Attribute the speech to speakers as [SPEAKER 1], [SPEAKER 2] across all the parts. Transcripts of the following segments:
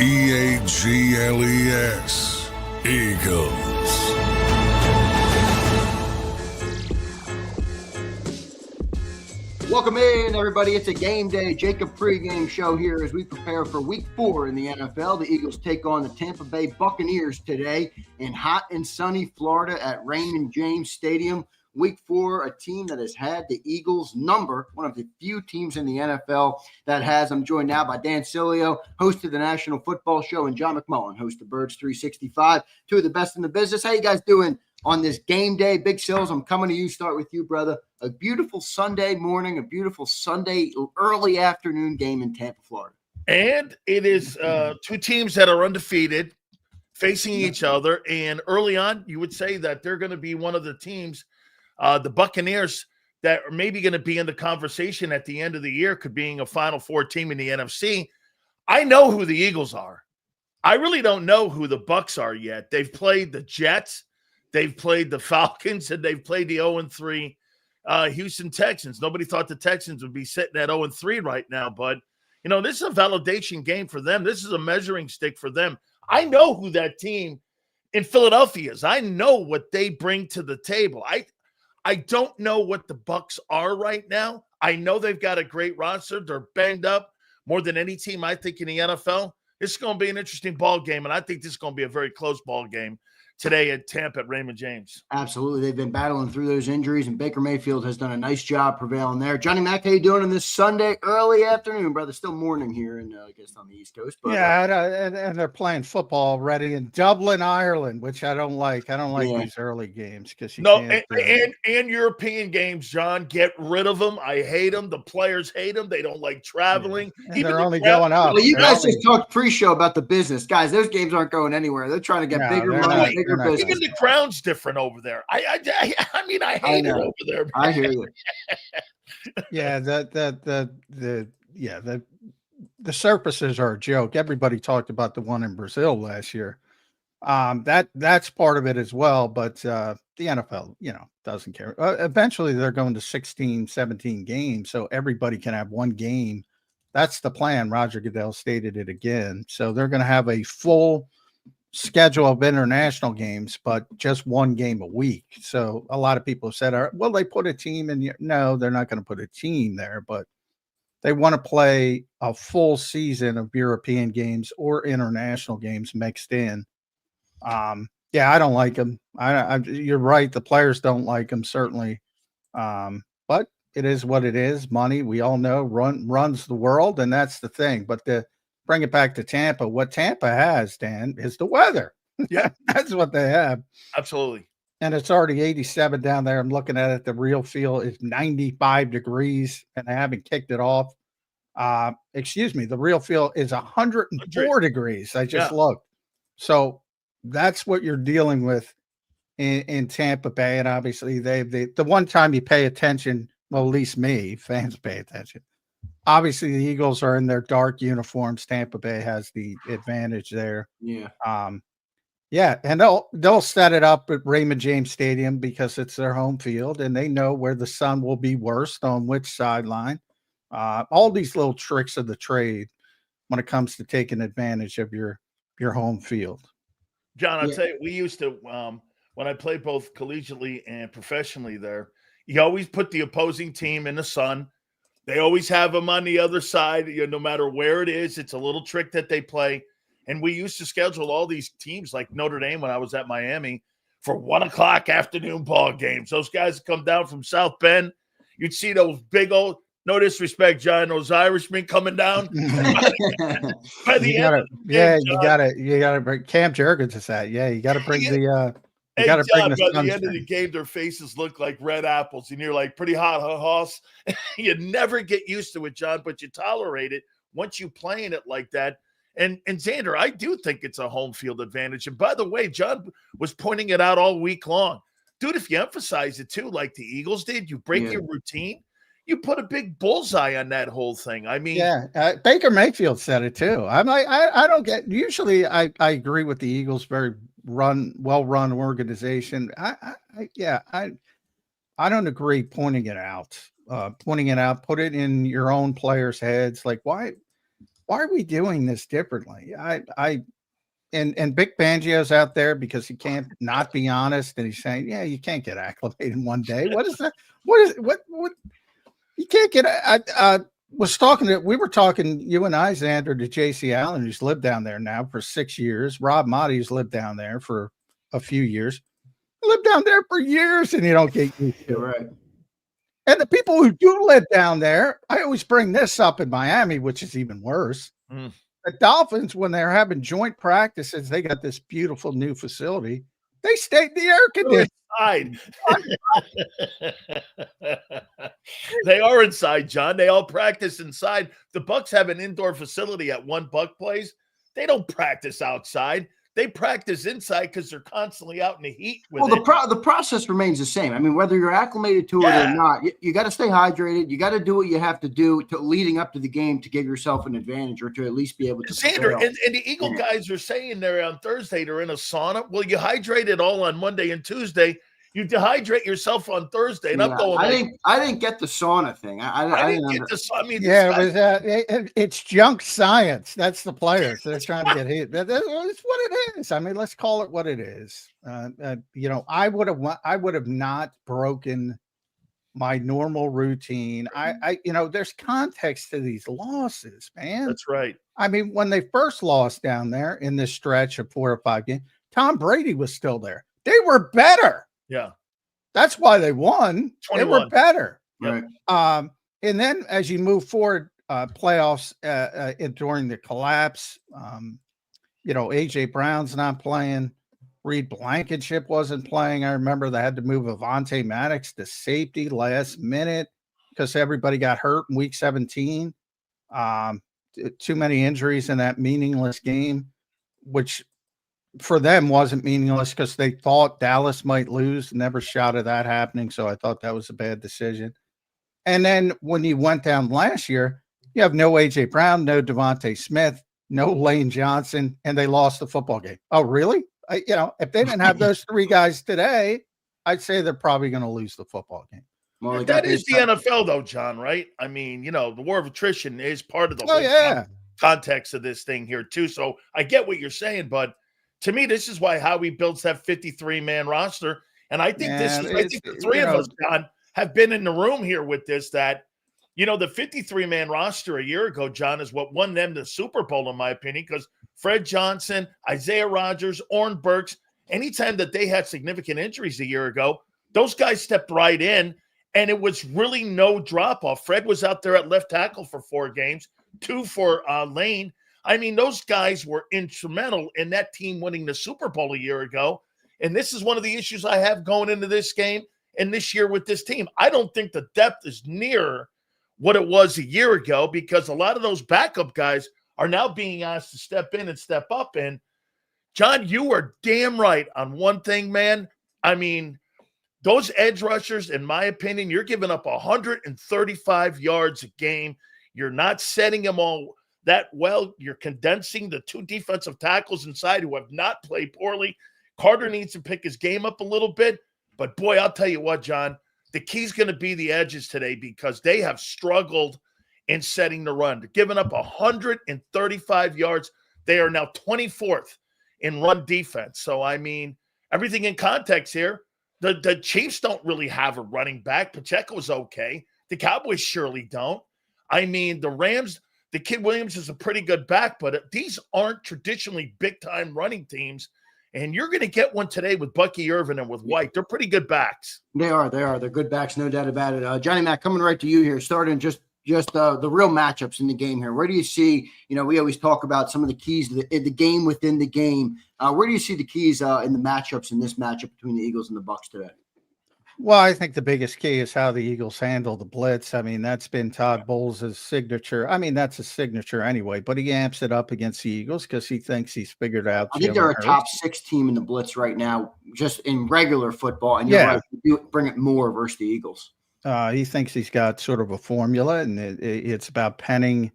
[SPEAKER 1] Eagles. Eagles.
[SPEAKER 2] Welcome in, everybody. It's a game day JAKIB Pregame Show here as we prepare for Week 4 in the NFL. The Eagles take on the Tampa Bay Buccaneers today in hot and sunny Florida at Raymond James Stadium. Week 4, a team that has had the Eagles number, one of the few teams in the NFL that has. I'm joined now by Dan Sileo, host of the National Football Show, and John McMullen, host of Birds 365, two of the best in the business. How you guys doing on this game day? Big Sills, I'm coming to you. Start with you, brother. A beautiful Sunday morning, a beautiful Sunday early afternoon game in Tampa, Florida. And it is two teams that are undefeated facing each other. And early on, you would say that they're going to be one of the teams, the Buccaneers, that are maybe going to be in the conversation at the end of the year, could being a Final Four team in the NFC. I know who the Eagles are. I really don't know who the Bucs are yet. They've played the Jets, they've played the Falcons, and they've played the 0-3 Houston Texans. Nobody thought the Texans would be sitting at 0-3 right now, but, you know, this is a validation game for them. This is a measuring stick for them. I know who that team in Philadelphia is. I know what they bring to the table. I don't know what the Bucs are right now. I know they've got a great roster. They're banged up more than any team, I think, in the NFL. It's going to be an interesting ball game, and I think this is going to be a very close ball game today at Tampa at Raymond James. Absolutely. They've been battling through those injuries, and Baker Mayfield has done a nice job prevailing there. Johnny Mac, how you doing on this Sunday early afternoon, brother? Still morning here, and I guess on the East Coast. But,
[SPEAKER 3] and they're playing football already in Dublin, Ireland, which I don't like. I don't like these early games because
[SPEAKER 2] and European games, John. Get rid of them. I hate them. The players hate them. They don't like traveling.
[SPEAKER 3] Yeah. They're only going up.
[SPEAKER 2] Well, you guys just talked pre-show about the business, guys. Those games aren't going anywhere. They're trying to get bigger money, bigger business. Even the crown's different over there. I hate it over there. Man. I hear you.
[SPEAKER 3] The surfaces are a joke. Everybody talked about the one in Brazil last year. That's part of it as well, but the NFL, doesn't care. Eventually they're going to 16, 17 games, so everybody can have one game. That's the plan. Roger Goodell stated it again. So they're going to have a full schedule of international games, but just one game a week. So a lot of people have said, well, they put a team in. No, they're not going to put a team there, but they want to play a full season of European games or international games mixed in. I don't like them. You're right. The players don't like them, certainly. But it is what it is. Money, we all know, runs the world, and that's the thing. But bring it back to Tampa. What Tampa has, Dan, is the weather. Yeah, that's what they have.
[SPEAKER 2] Absolutely.
[SPEAKER 3] And it's already 87 down there. I'm looking at it. The real feel is 95 degrees, and they haven't kicked it off. The real feel is 104 degrees. I just looked. So that's what you're dealing with in Tampa Bay. And obviously, the one time you pay attention, well, at least me, fans pay attention. Obviously, the Eagles are in their dark uniforms. Tampa Bay has the advantage there.
[SPEAKER 2] Yeah.
[SPEAKER 3] And they'll set it up at Raymond James Stadium because it's their home field, and they know where the sun will be worst on which sideline. All these little tricks of the trade when it comes to taking advantage of your home field.
[SPEAKER 2] John, I'll tell you, we used to when I played both collegiately and professionally there, you always put the opposing team in the sun. They always have them on the other side, no matter where it is. It's a little trick that they play. And we used to schedule all these teams like Notre Dame when I was at Miami for 1:00 afternoon ball games. Those guys come down from South Bend. You'd see those big old, no disrespect, John, those Irishmen coming down. By the end of the game,
[SPEAKER 3] you gotta bring Cam Jurgens is that. Yeah, you gotta bring the
[SPEAKER 2] by the end of the game, their faces look like red apples, and you're like, pretty hot, huh, Hoss? You never get used to it, John, but you tolerate it once you play in it like that. And Zander, I do think it's a home field advantage. And by the way, John was pointing it out all week long. Dude, if you emphasize it too, like the Eagles did, you break your routine, you put a big bullseye on that whole thing. I mean,
[SPEAKER 3] Baker Mayfield said it too. I'm like, I don't get. Usually, I agree with the Eagles. Very well-run organization. I don't agree pointing it out. Put it in your own players' heads. Like, why why are we doing this differently? And Vic Fangio's out there because he can't not be honest, and he's saying, yeah, you can't get acclimated in one day. What is that? What you can't get. We were talking, you and I, Zander, to JC Allen, who's lived down there now for 6 years. Rob Mottie's lived down there for a few years. Lived down there for years, and you don't get used to it.
[SPEAKER 2] Right.
[SPEAKER 3] And the people who do live down there, I always bring this up in Miami, which is even worse. The Dolphins, when they're having joint practices, they got this beautiful new facility. They stayed in the air conditioning.
[SPEAKER 4] They are inside, John. They all practice inside. The Bucs have an indoor facility at one Buc place. They don't practice outside. They practice inside because they're constantly out in the heat.
[SPEAKER 2] The process remains the same. I mean, whether you're acclimated to it or not, you got to stay hydrated. You got to do what you have to do leading up to the game to give yourself an advantage, or to at least be able to.
[SPEAKER 4] Zander, and the Eagle guys are saying they're on Thursday, they're in a sauna. Well, you hydrate it all on Monday and Tuesday. You dehydrate yourself on Thursday, and I'm going.
[SPEAKER 2] I didn't get the sauna thing. I didn't get the sauna.
[SPEAKER 3] I mean, it's junk science. That's the players. They're trying to get hit. That's what it is. I mean, let's call it what it is. I would have not broken my normal routine. There's context to these losses, man.
[SPEAKER 4] That's right.
[SPEAKER 3] I mean, when they first lost down there in this stretch of 4 or 5 games, Tom Brady was still there. They were better.
[SPEAKER 4] Yeah.
[SPEAKER 3] That's why they won. 21. They were better.
[SPEAKER 2] Right.
[SPEAKER 3] And then as you move forward, playoffs during the collapse, AJ Brown's not playing. Reed Blankenship wasn't playing. I remember they had to move Avonte Maddox to safety last minute because everybody got hurt in week 17. Too many injuries in that meaningless game, which for them wasn't meaningless because they thought Dallas might lose. Never shot at that happening. So I thought that was a bad decision. And then when you went down last year, you have no AJ Brown, no DeVonta Smith, no Lane Johnson, and they lost the football game. Oh, really? If they didn't have those 3 guys today, I'd say they're probably going to lose the football game.
[SPEAKER 4] Well, that is the NFL, though, John, right? I mean, the war of attrition is part of the whole context of this thing here, too. So I get what you're saying, but to me, this is why Howie builds that 53-man roster. And I think the 3 of us, John, have been in the room here with this, that, the 53-man roster a year ago, John, is what won them the Super Bowl, in my opinion, because Fred Johnson, Isaiah Rodgers, Orrin Burks, anytime that they had significant injuries a year ago, those guys stepped right in, and it was really no drop-off. Fred was out there at left tackle for 4 games, 2 for Lane. I mean, those guys were instrumental in that team winning the Super Bowl a year ago. And this is one of the issues I have going into this game and this year with this team. I don't think the depth is near what it was a year ago because a lot of those backup guys are now being asked to step in and step up. And, John, you are damn right on one thing, man. I mean, those edge rushers, in my opinion, you're giving up 135 yards a game. You're not setting them all that well. You're condensing the 2 defensive tackles inside who have not played poorly. Carter needs to pick his game up a little bit. But, boy, I'll tell you what, John, the key's going to be the edges today because they have struggled in setting the run. They're giving up 135 yards. They are now 24th in run defense. So, I mean, everything in context here. The Chiefs don't really have a running back. Pacheco's okay. The Cowboys surely don't. I mean, the Rams, the Kid Williams is a pretty good back, but these aren't traditionally big-time running teams. And you're going to get one today with Bucky Irvin and with White. They're pretty good backs.
[SPEAKER 2] They are. They're good backs, no doubt about it. Johnny Mac, coming right to you here, starting just the real matchups in the game here. Where do you see, we always talk about some of the keys to the game within the game. Where do you see the keys in the matchups in this matchup between the Eagles and the Bucs today?
[SPEAKER 3] Well, I think the biggest key is how the Eagles handle the blitz. I mean, that's been Todd Bowles' signature. I mean, that's a signature anyway, but he amps it up against the Eagles because he thinks he's figured out.
[SPEAKER 2] I think they're a top 6 team in the blitz right now, just in regular football. And you're right, you bring it more versus the Eagles.
[SPEAKER 3] He thinks he's got sort of a formula, and it's about penning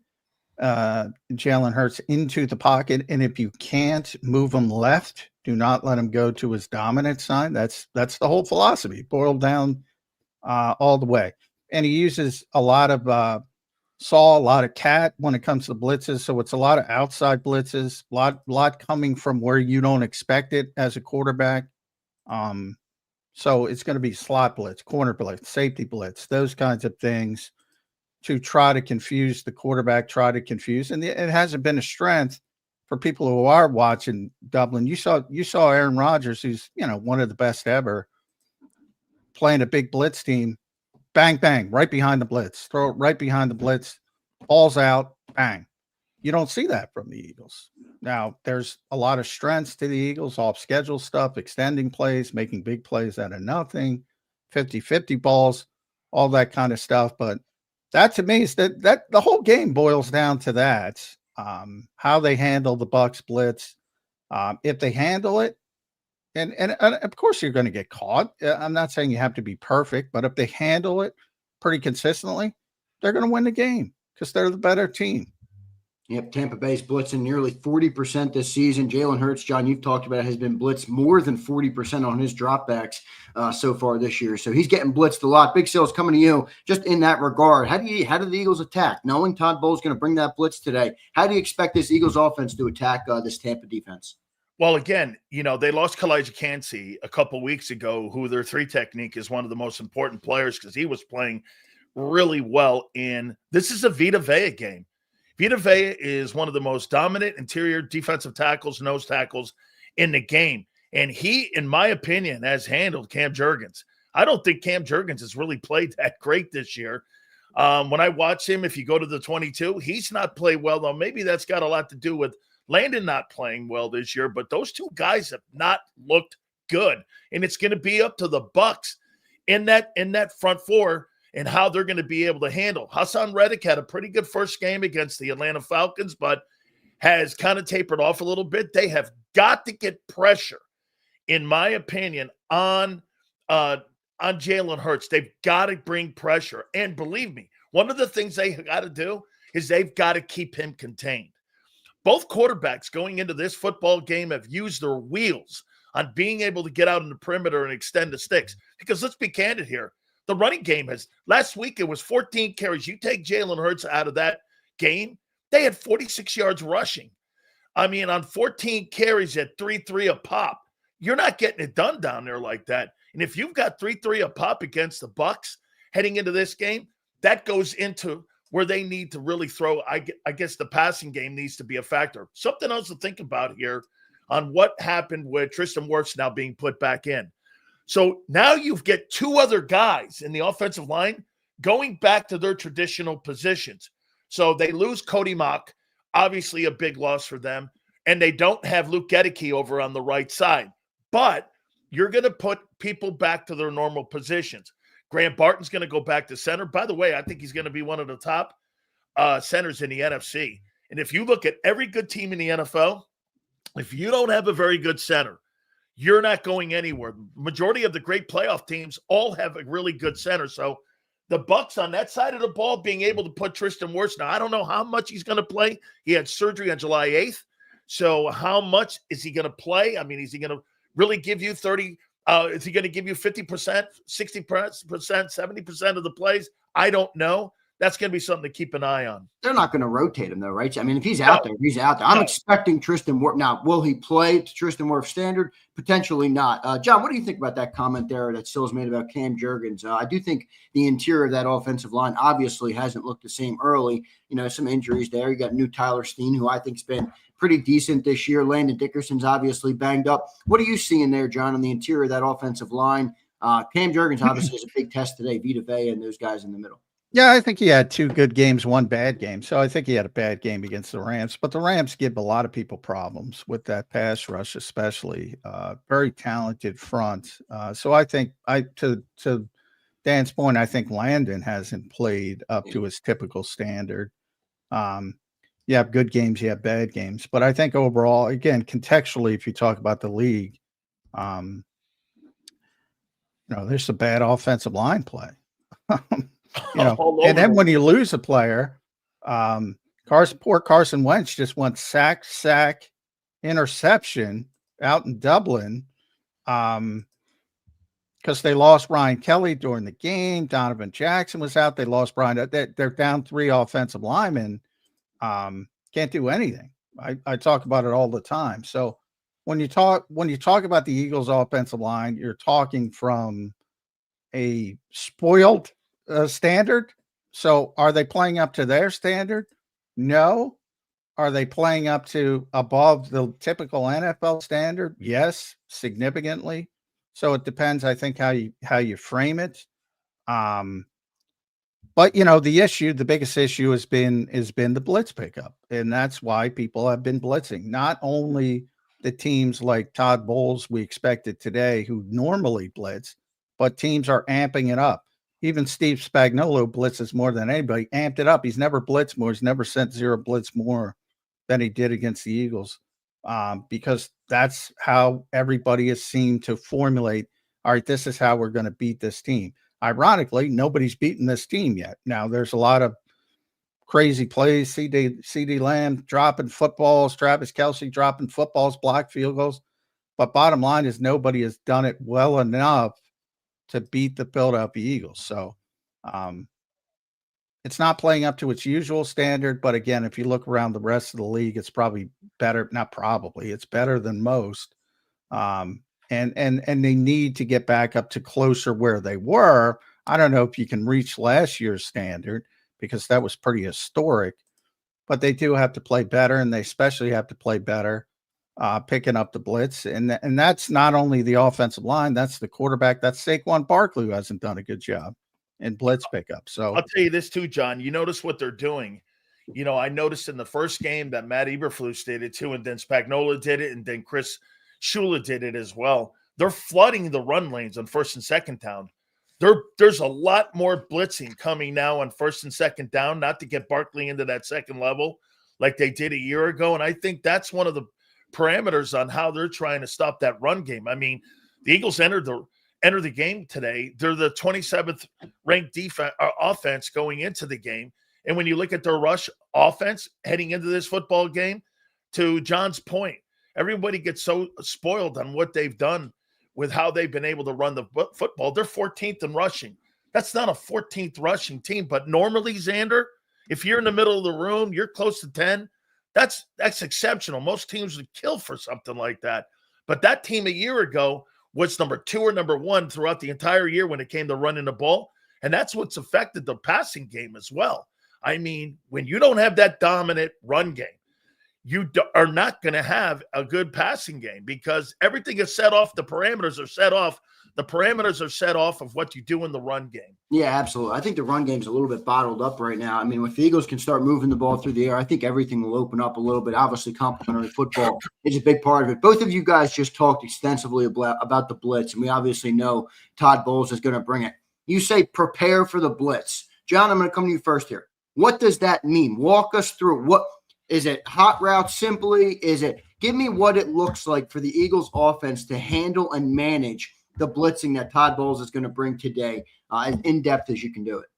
[SPEAKER 3] Jalen Hurts into the pocket. And if you can't move him left, do not let him go to his dominant side. That's the whole philosophy, boiled down all the way. And he uses a lot of saw a lot of cat when it comes to blitzes. So it's a lot of outside blitzes, lot coming from where you don't expect it as a quarterback. So it's going to be slot blitz, corner blitz, safety blitz, those kinds of things to try to confuse the quarterback, and it hasn't been a strength for people who are watching Dublin. You saw Aaron Rodgers, who's, one of the best ever, playing a big blitz team. Bang, bang, right behind the blitz. Throw it right behind the blitz. Ball's out, bang. You don't see that from the Eagles. Now, there's a lot of strengths to the Eagles, off-schedule stuff, extending plays, making big plays out of nothing, 50-50 balls, all that kind of stuff. But that, to me, is that the whole game boils down to that, how they handle the Bucs blitz. If they handle it, and of course you're going to get caught. I'm not saying you have to be perfect, but if they handle it pretty consistently, they're going to win the game because they're the better team.
[SPEAKER 2] Yep, Tampa Bay's blitzing nearly 40% this season. Jalen Hurts, John, you've talked about it, has been blitzed more than 40% on his dropbacks so far this year. So he's getting blitzed a lot. Big Sales, coming to you just in that regard. How do the Eagles attack? Knowing Todd Bowles is going to bring that blitz today, how do you expect this Eagles offense to attack this Tampa defense?
[SPEAKER 4] Well, again, they lost Kalijah Kancey a couple weeks ago, who their 3 technique is one of the most important players because he was playing really well in. This is a Vita Vea game. Vita Vea is one of the most dominant interior defensive tackles, nose tackles in the game. And he, in my opinion, has handled Cam Jurgens. I don't think Cam Jurgens has really played that great this year. When I watch him, if you go to the 22, he's not played well, though. Maybe that's got a lot to do with Landon not playing well this year, but those 2 guys have not looked good. And it's going to be up to the Bucs in that front 4 and how they're going to be able to handle. Hassan Reddick had a pretty good first game against the Atlanta Falcons, but has kind of tapered off a little bit. They have got to get pressure, in my opinion, on Jalen Hurts. They've got to bring pressure. And believe me, one of the things they got to do is they've got to keep him contained. Both quarterbacks going into this football game have used their wheels on being able to get out in the perimeter and extend the sticks. Because let's be candid here. The running game last week it was 14 carries. You take Jalen Hurts out of that game, they had 46 yards rushing. I mean, on 14 carries at 3-3 a pop, you're not getting it done down there like that. And if you've got 3-3 a pop against the Bucs heading into this game, that goes into where they need to really throw. I guess the passing game needs to be a factor. Something else to think about here on what happened with Tristan Wirfs now being put back in. So now you get 2 other guys in the offensive line going back to their traditional positions. So they lose Cody Mock, obviously a big loss for them, and they don't have Luke Gedeke over on the right side. But you're going to put people back to their normal positions. Grant Barton's going to go back to center. By the way, I think he's going to be one of the top centers in the NFC. And if you look at every good team in the NFL, if you don't have a very good center, you're not going anywhere. Majority of the great playoff teams all have a really good center. So the Bucs on that side of the ball being able to put Tristan Wirfs. Now, I don't know how much he's going to play. He had surgery on July 8th. So how much is he going to play? I mean, is he going to really give you 30? Is he going to give you 50%, 60%, 70% of the plays? I don't know. That's going to be something to keep an eye on.
[SPEAKER 2] They're not going to rotate him, though, right? I mean, if he's out there, he's out there. I'm expecting Tristan Wirfs. Now, will he play to Tristan Wirfs standard? Potentially not. John, what do you think about that comment there that Sills made about Cam Jurgens? I do think the interior of that offensive line obviously hasn't looked the same early. Some injuries there. You got new Tyler Steen, who I think's been pretty decent this year. Landon Dickerson's obviously banged up. What are you seeing there, John, on the interior of that offensive line? Cam Jurgens obviously is a big test today. Vita Vea and those guys in the middle.
[SPEAKER 3] Yeah, I think he had 2 good games, 1 bad game. So I think he had a bad game against the Rams. But the Rams give a lot of people problems with that pass rush, especially. Very talented front. So I think to Dan's point, I think Landon hasn't played up to his typical standard. You have good games, you have bad games. But I think overall, again, contextually, if you talk about the league, there's some bad offensive line play. And then when you lose a player, poor Carson Wentz just went sack, interception out in Dublin. because they lost Ryan Kelly during the game. Donovan Jackson was out. They lost Brian. They're down 3 offensive linemen. Can't do anything. I talk about it all the time. So when you talk about the Eagles offensive line, you're talking from a spoiled standard. So are they playing up to their standard? No. Are they playing up to above the typical NFL standard? Yes, significantly. So it depends, I think, how you frame it. But the biggest issue has been the blitz pickup, and that's why people have been blitzing. Not only the teams like Todd Bowles we expected today, who normally blitz, but teams are amping it up. Even Steve Spagnuolo blitzes more than anybody, amped it up. He's never blitzed more. He's never sent zero blitz more than he did against the Eagles, because that's how everybody has seemed to formulate, all right, this is how we're going to beat this team. Ironically, nobody's beaten this team yet. Now, there's a lot of crazy plays, CD Lamb dropping footballs, Travis Kelce dropping footballs, blocked field goals. But bottom line is nobody has done it well enough to beat the Philadelphia Eagles. So it's not playing up to its usual standard. But again, if you look around the rest of the league, it's probably better. Not probably, it's better than most. And they need to get back up to closer where they were. I don't know if you can reach last year's standard because that was pretty historic, but they do have to play better, and they especially have to play better picking up the blitz. And that's not only the offensive line, that's the quarterback. That's Saquon Barkley, who hasn't done a good job in blitz pickup. So
[SPEAKER 4] I'll tell you this too, John. You notice what they're doing. I noticed in the first game that Matt Eberflus did it too, and then Spagnuolo did it, and then Chris Shula did it as well. They're flooding the run lanes on first and second down. There's a lot more blitzing coming now on first and second down, not to get Barkley into that second level like they did a year ago. And I think that's one of the parameters on how they're trying to stop that run game. I mean, the Eagles entered the game today. They're the 27th ranked offense going into the game. And when you look at their rush offense heading into this football game, to John's point, everybody gets so spoiled on what they've done with how they've been able to run the football. They're 14th in rushing. That's not a 14th rushing team. But normally, Zander, if you're in the middle of the room, you're close to 10. That's exceptional. Most teams would kill for something like that. But that team a year ago was number 2 or number 1 throughout the entire year when it came to running the ball. And that's what's affected the passing game as well. I mean, when you don't have that dominant run game, you are not going to have a good passing game because everything is set off. The parameters are set off. The parameters are set off of what you do in the run game.
[SPEAKER 2] Yeah, absolutely. I think the run game's a little bit bottled up right now. I mean, if the Eagles can start moving the ball through the air, I think everything will open up a little bit. Obviously, complementary football is a big part of it. Both of you guys just talked extensively about the blitz, and we obviously know Todd Bowles is going to bring it. You say prepare for the blitz. John, I'm going to come to you first here. What does that mean? Walk us through. What is it? Hot routes simply? Give me what it looks like for the Eagles offense to handle and manage the blitzing that Todd Bowles is going to bring today, as in-depth as you can do it.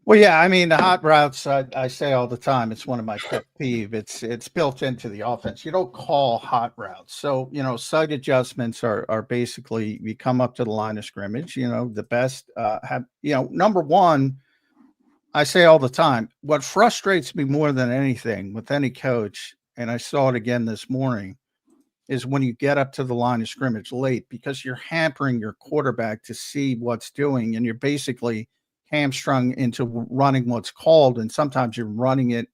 [SPEAKER 3] Well, yeah, I mean, the hot routes, I say all the time, it's one of my pet peeve. It's built into the offense. You don't call hot routes. So, side adjustments are basically, you come up to the line of scrimmage, the best number one, I say all the time, what frustrates me more than anything with any coach, and I saw it again this morning, is when you get up to the line of scrimmage late because you're hampering your quarterback to see what's doing, and you're basically hamstrung into running what's called, and sometimes you're running it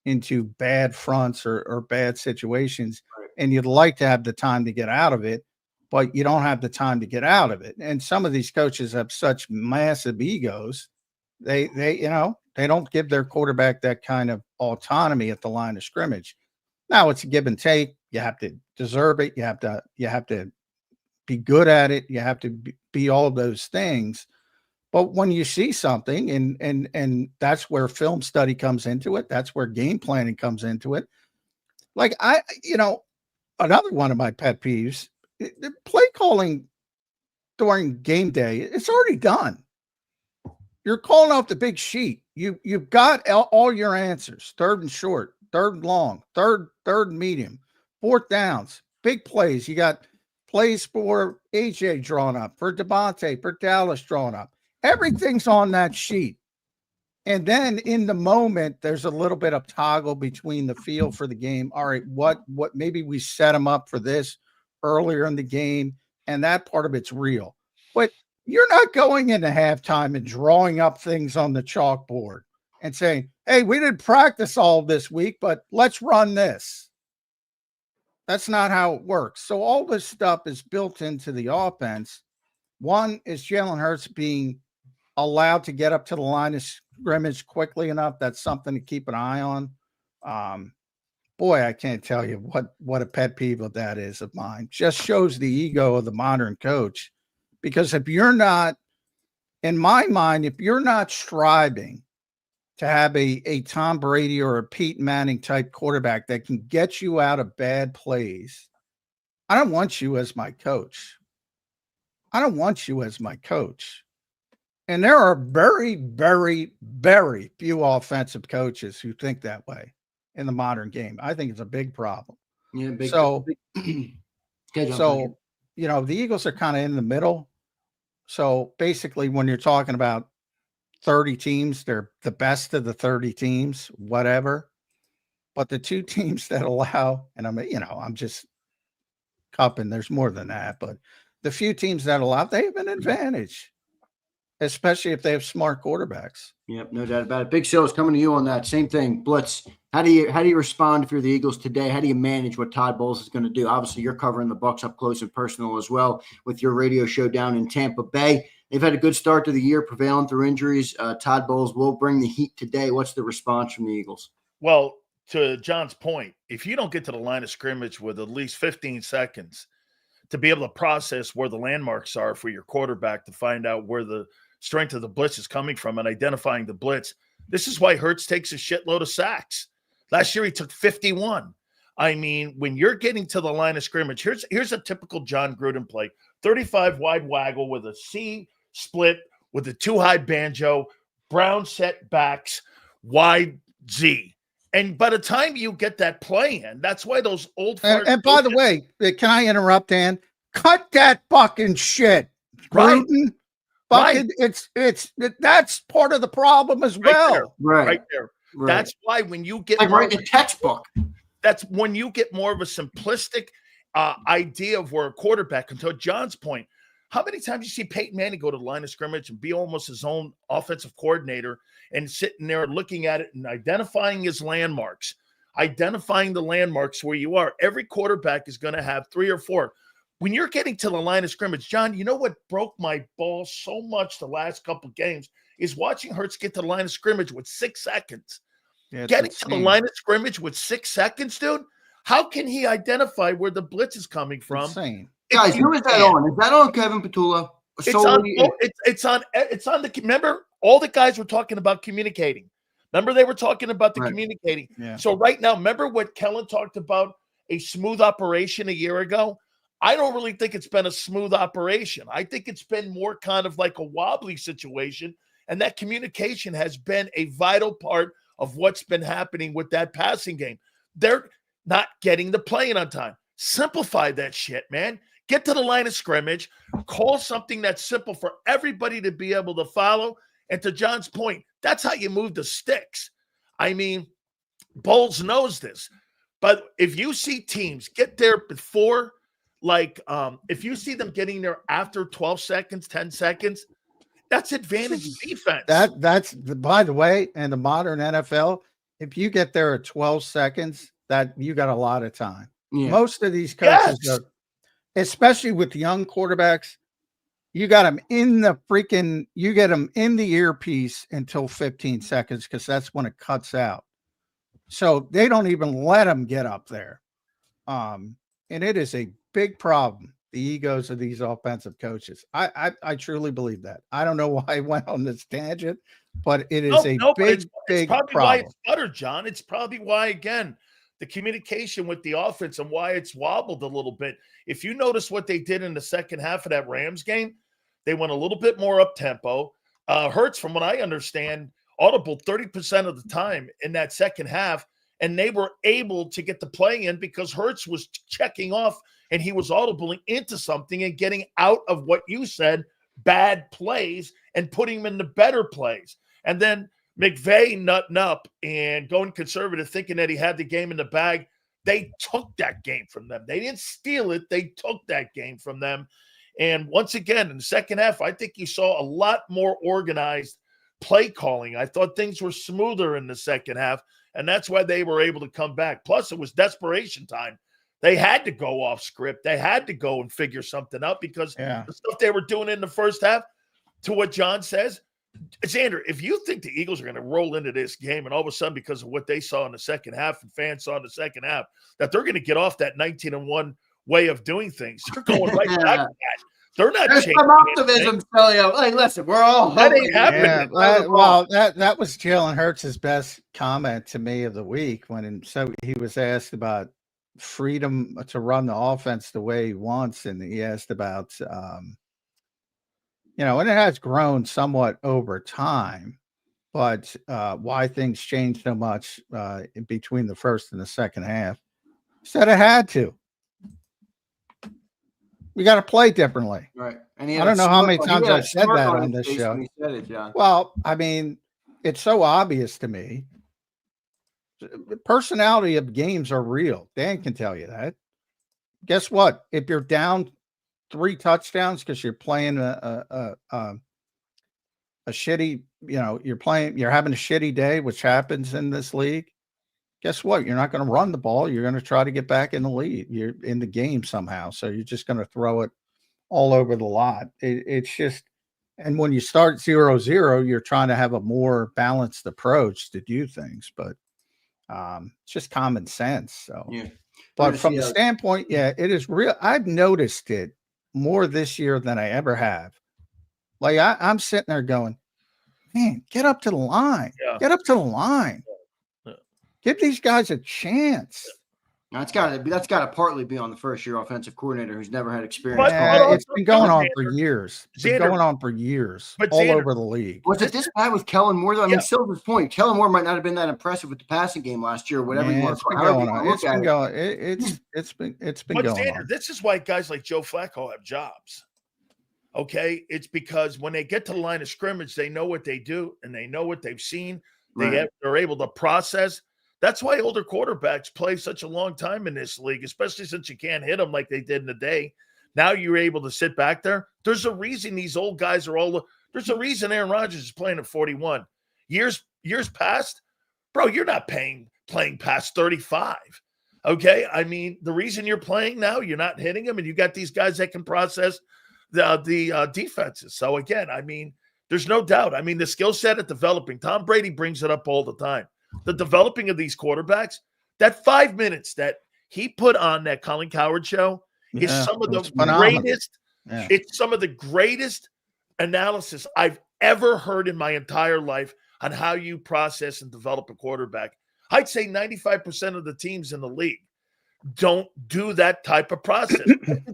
[SPEAKER 3] into bad fronts or bad situations, and you'd like to have the time to get out of it, but you don't have the time to get out of it. And some of these coaches have such massive egos. They don't give their quarterback that kind of autonomy at the line of scrimmage. Now it's a give and take. You have to deserve it. You have to be good at it. You have to be all of those things. But when you see something, and that's where film study comes into it. That's where game planning comes into it. Like another one of my pet peeves, the play calling during game day, it's already done. You're calling off the big sheet. You've got all your answers: 3rd and short, 3rd and long, third and medium, 4th downs, big plays. You got plays for AJ drawn up, for DeVonta, for Dallas drawn up. Everything's on that sheet. And then in the moment, there's a little bit of toggle between the feel for the game. All right, what maybe we set them up for this earlier in the game, and that part of it's real. But you're not going into halftime and drawing up things on the chalkboard and saying, hey, we didn't practice all this week, but let's run this. That's not how it works. So all this stuff is built into the offense. One is Jalen Hurts being allowed to get up to the line of scrimmage quickly enough. That's something to keep an eye on. Boy, I can't tell you what a pet peeve of that is of mine. Just shows the ego of the modern coach. Because if you're not, in my mind, if you're not striving to have a Tom Brady or a Pete Manning type quarterback that can get you out of bad plays, I don't want you as my coach. I don't want you as my coach. And there are very, very, very few offensive coaches who think that way in the modern game. I think it's a big problem.
[SPEAKER 2] Yeah, big.
[SPEAKER 3] So,
[SPEAKER 2] So,
[SPEAKER 3] you know, the Eagles are kind of in the middle. So basically, when you're talking about 30 teams, they're the best of the 30 teams, whatever. But the two teams that allow, and I'm just cupping, there's more than that, but the few teams that allow, they have an advantage, especially if they have smart quarterbacks.
[SPEAKER 2] Yep, no doubt about it. Big Sil's coming to you on that. Same thing. Blitz, how do you respond if you're the Eagles today? How do you manage what Todd Bowles is going to do? Obviously, you're covering the Bucs up close and personal as well with your radio show down in Tampa Bay. They've had a good start to the year, prevailing through injuries. Todd Bowles will bring the heat today. What's the response from the Eagles?
[SPEAKER 4] Well, to John's point, if you don't get to the line of scrimmage with at least 15 seconds to be able to process where the landmarks are for your quarterback to find out where the strength of the blitz is coming from and identifying the blitz, this is why Hurts takes a shitload of sacks. Last year, he took 51. I mean, when you're getting to the line of scrimmage, here's a typical John Gruden play. 35 wide waggle with a C split with a two high banjo, brown set backs, wide Z. And by the time you get that play in, that's why those old
[SPEAKER 3] and by the way, can I interrupt, Dan? Cut that fucking shit, Gruden. Right. It's that's part of the problem as well.
[SPEAKER 4] Right there. Right. That's why when you get
[SPEAKER 2] like writing a textbook,
[SPEAKER 4] that's when you get more of a simplistic idea of where a quarterback. And to John's point, how many times you see Peyton Manning go to the line of scrimmage and be almost his own offensive coordinator and sitting there looking at it and identifying his landmarks, identifying the landmarks where you are. Every quarterback is going to have 3 or 4. When you're getting to the line of scrimmage, John, you know what broke my balls so much the last couple of games is watching Hurts get to the line of scrimmage with 6 seconds. Yeah, getting to the line of scrimmage with 6 seconds, dude, how can he identify where the blitz is coming from?
[SPEAKER 3] Insane.
[SPEAKER 2] Guys, who is that on? Is that on Kevin Petula?
[SPEAKER 4] It's on the, remember, all the guys were talking about communicating. Remember, they were talking about the communicating. Yeah. So right now, remember what Kellen talked about, a smooth operation a year ago? I don't really think it's been a smooth operation. I think it's been more kind of like a wobbly situation, and that communication has been a vital part of what's been happening with that passing game. They're not getting the playing on time. Simplify that shit, man. Get to the line of scrimmage, call something that's simple for everybody to be able to follow. And to John's point, that's how you move the sticks. I mean, Bowles knows this. But if you see teams get there before, if you see them getting there after 12 seconds, 10 seconds, that's advantage defense.
[SPEAKER 3] That's by the way, in the modern NFL, if you get there at 12 seconds, that you got a lot of time. Yeah. Most of these coaches are, especially with young quarterbacks, you got them in the you get them in the earpiece until 15 seconds because that's when it cuts out. So they don't even let them get up there. And it is a big problem, the egos of these offensive coaches. I truly believe that. I don't know why I went on this tangent, but it is big
[SPEAKER 4] probably
[SPEAKER 3] problem.
[SPEAKER 4] Why it's buttered, John. It's probably why, again, the communication with the offense and why it's wobbled a little bit. If you notice what they did in the second half of that Rams game, they went a little bit more up-tempo. Hurts, from what I understand, audible 30% of the time in that second half, and they were able to get the play in because Hurts was checking off and he was audibling into something and getting out of what you said, bad plays, and putting him into better plays. And then McVay nutting up and going conservative, thinking that he had the game in the bag. They took that game from them. They didn't steal it. They took that game from them. And once again, in the second half, I think you saw a lot more organized play calling. I thought things were smoother in the second half, and that's why they were able to come back. Plus, it was desperation time. They had to go off script. They had to go and figure something out because the stuff they were doing in the first half, to what John says, Zander, if you think the Eagles are going to roll into this game and all of a sudden, because of what they saw in the second half and fans saw in the second half, that they're going to get off that 19-1 way of doing things, they're going right back to that. They're not changing.
[SPEAKER 2] Some optimism, Sileo. Like, listen, we're all
[SPEAKER 4] that ain't happening.
[SPEAKER 3] That was Jalen Hurts' best comment to me of the week he was asked about freedom to run the offense the way he wants, and he asked about and it has grown somewhat over time, but why things changed so much between the first and the second half. He said it had to. We got to play differently.
[SPEAKER 2] Right.
[SPEAKER 3] And I don't know how many times I've said that on this show.
[SPEAKER 2] He said it, John.
[SPEAKER 3] Well, I mean, it's so obvious to me. The personality of games are real. Dan can tell you that. Guess what? If you're down 3 touchdowns because you're playing a shitty, you're having a shitty day, which happens in this league. Guess what? You're not going to run the ball. You're going to try to get back in the lead. You're in the game somehow. So you're just going to throw it all over the lot. It's just, and when you start 0-0, you're trying to have a more balanced approach to do things, but it's just common sense. So, but from the standpoint, it is real. I've noticed it more this year than I ever have. Like I'm sitting there going, man, get up to the line. Yeah. Get up to the line. Yeah. Give these guys a chance.
[SPEAKER 2] Now, that's got to partly be on the first-year offensive coordinator who's never had experience.
[SPEAKER 3] It's been going on for years. It's been going on for years all over the league.
[SPEAKER 2] Was it this bad with Kellen Moore? I mean, Silver's point, Kellen Moore might not have been that impressive with the passing game last year, whatever you want to call it.
[SPEAKER 3] It's been
[SPEAKER 4] going
[SPEAKER 3] on.
[SPEAKER 4] This is why guys like Joe Flacco have jobs. Okay? It's because when they get to the line of scrimmage, they know what they do and they know what they've seen. They're able to process. That's why older quarterbacks play such a long time in this league, especially since you can't hit them like they did in the day. Now you're able to sit back there. There's a reason these old guys are there's a reason Aaron Rodgers is playing at 41. Years past, bro, you're not playing past 35. Okay? I mean, the reason you're playing now, you're not hitting them, and you got these guys that can process the defenses. So, again, I mean, there's no doubt. I mean, the skill set at developing. Tom Brady brings it up all the time. The developing of these quarterbacks, that 5 minutes that he put on that Colin Cowherd show is some of the greatest. Yeah. It's some of the greatest analysis I've ever heard in my entire life on how you process and develop a quarterback. I'd say 95% of the teams in the league don't do that type of process.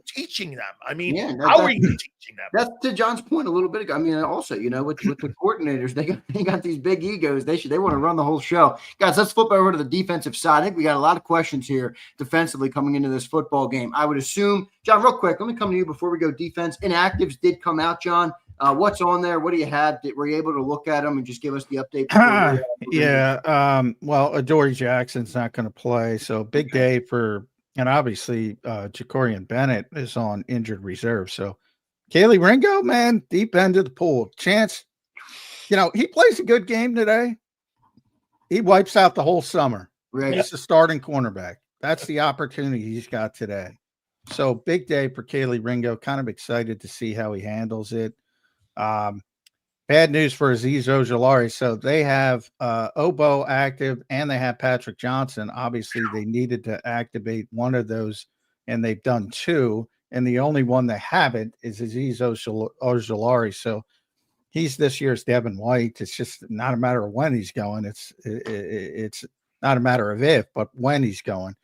[SPEAKER 4] Teaching them. I mean, how are you teaching them?
[SPEAKER 2] That's to John's point a little bit ago. I mean, also, with the coordinators, they got these big egos. They want to run the whole show. Guys, let's flip over to the defensive side. I think we got a lot of questions here defensively coming into this football game. I would assume, John, real quick, let me come to you before we go defense. Inactives did come out, John. What's on there? What do you have? Were you able to look at them and just give us the update?
[SPEAKER 3] Well, Adoree Jackson's not going to play, so big day and obviously Jacorian Bennett is on injured reserve. So Kaylee Ringo, man, deep end of the pool. Chance, he plays a good game today. He wipes out the whole summer. Right. He's the starting cornerback. That's the opportunity he's got today. So big day for Kaylee Ringo. Kind of excited to see how he handles it. Bad news for Azeez Ojulari. So they have Obo active and they have Patrick Johnson. Obviously, they needed to activate one of those, and they've done 2. And the only one they haven't is Azeez Ojulari. So he's this year's Devin White. It's just not a matter of when he's going. It's not a matter of if, but when he's going.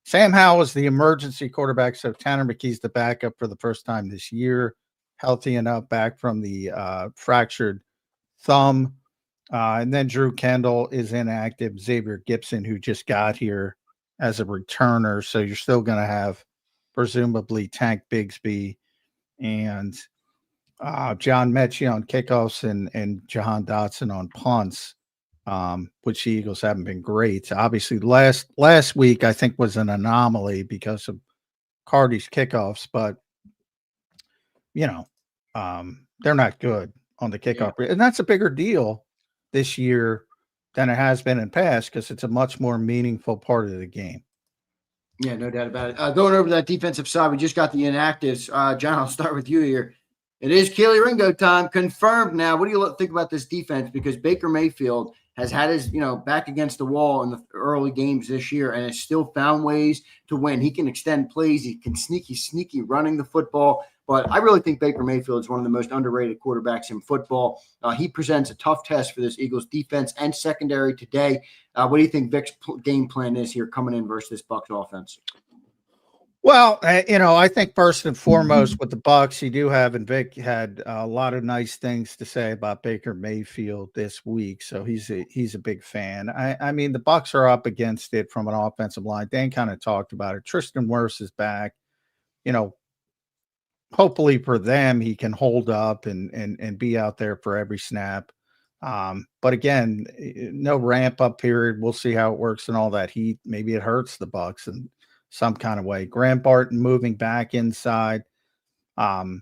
[SPEAKER 3] Sam Howell is the emergency quarterback. So Tanner McKee's the backup for the first time this year. Healthy enough, back from the fractured thumb. And then Drew Kendall is inactive. Xavier Gibson, who just got here as a returner. So you're still going to have presumably Tank Bigsby and John Mechie on kickoffs and Jahan Dotson on punts, which the Eagles haven't been great. Obviously, last week I think was an anomaly because of Cardi's kickoffs, but they're not good on the kickoff, and that's a bigger deal this year than it has been in past because it's a much more meaningful part of the game.
[SPEAKER 2] Yeah, no doubt about it. Going over that defensive side, we just got the inactives. John, I'll start with you here. It is Keely Ringo time, confirmed now. What do you think about this defense? Because Baker Mayfield has had his, back against the wall in the early games this year and has still found ways to win. He can extend plays. He can sneaky running the football. But I really think Baker Mayfield is one of the most underrated quarterbacks in football. He presents a tough test for this Eagles defense and secondary today. What do you think Vic's game plan is here coming in versus this Bucs offense?
[SPEAKER 3] Well, I think first and foremost with the Bucs, you do have, and Vic had a lot of nice things to say about Baker Mayfield this week, so he's a big fan. I mean, the Bucs are up against it from an offensive line. Dan kind of talked about it. Tristan Wirfs is back. Hopefully for them, he can hold up and be out there for every snap. But again, no ramp up period. We'll see how it works and all that heat. Maybe it hurts the Bucs and some kind of way. Grant Barton moving back inside. They're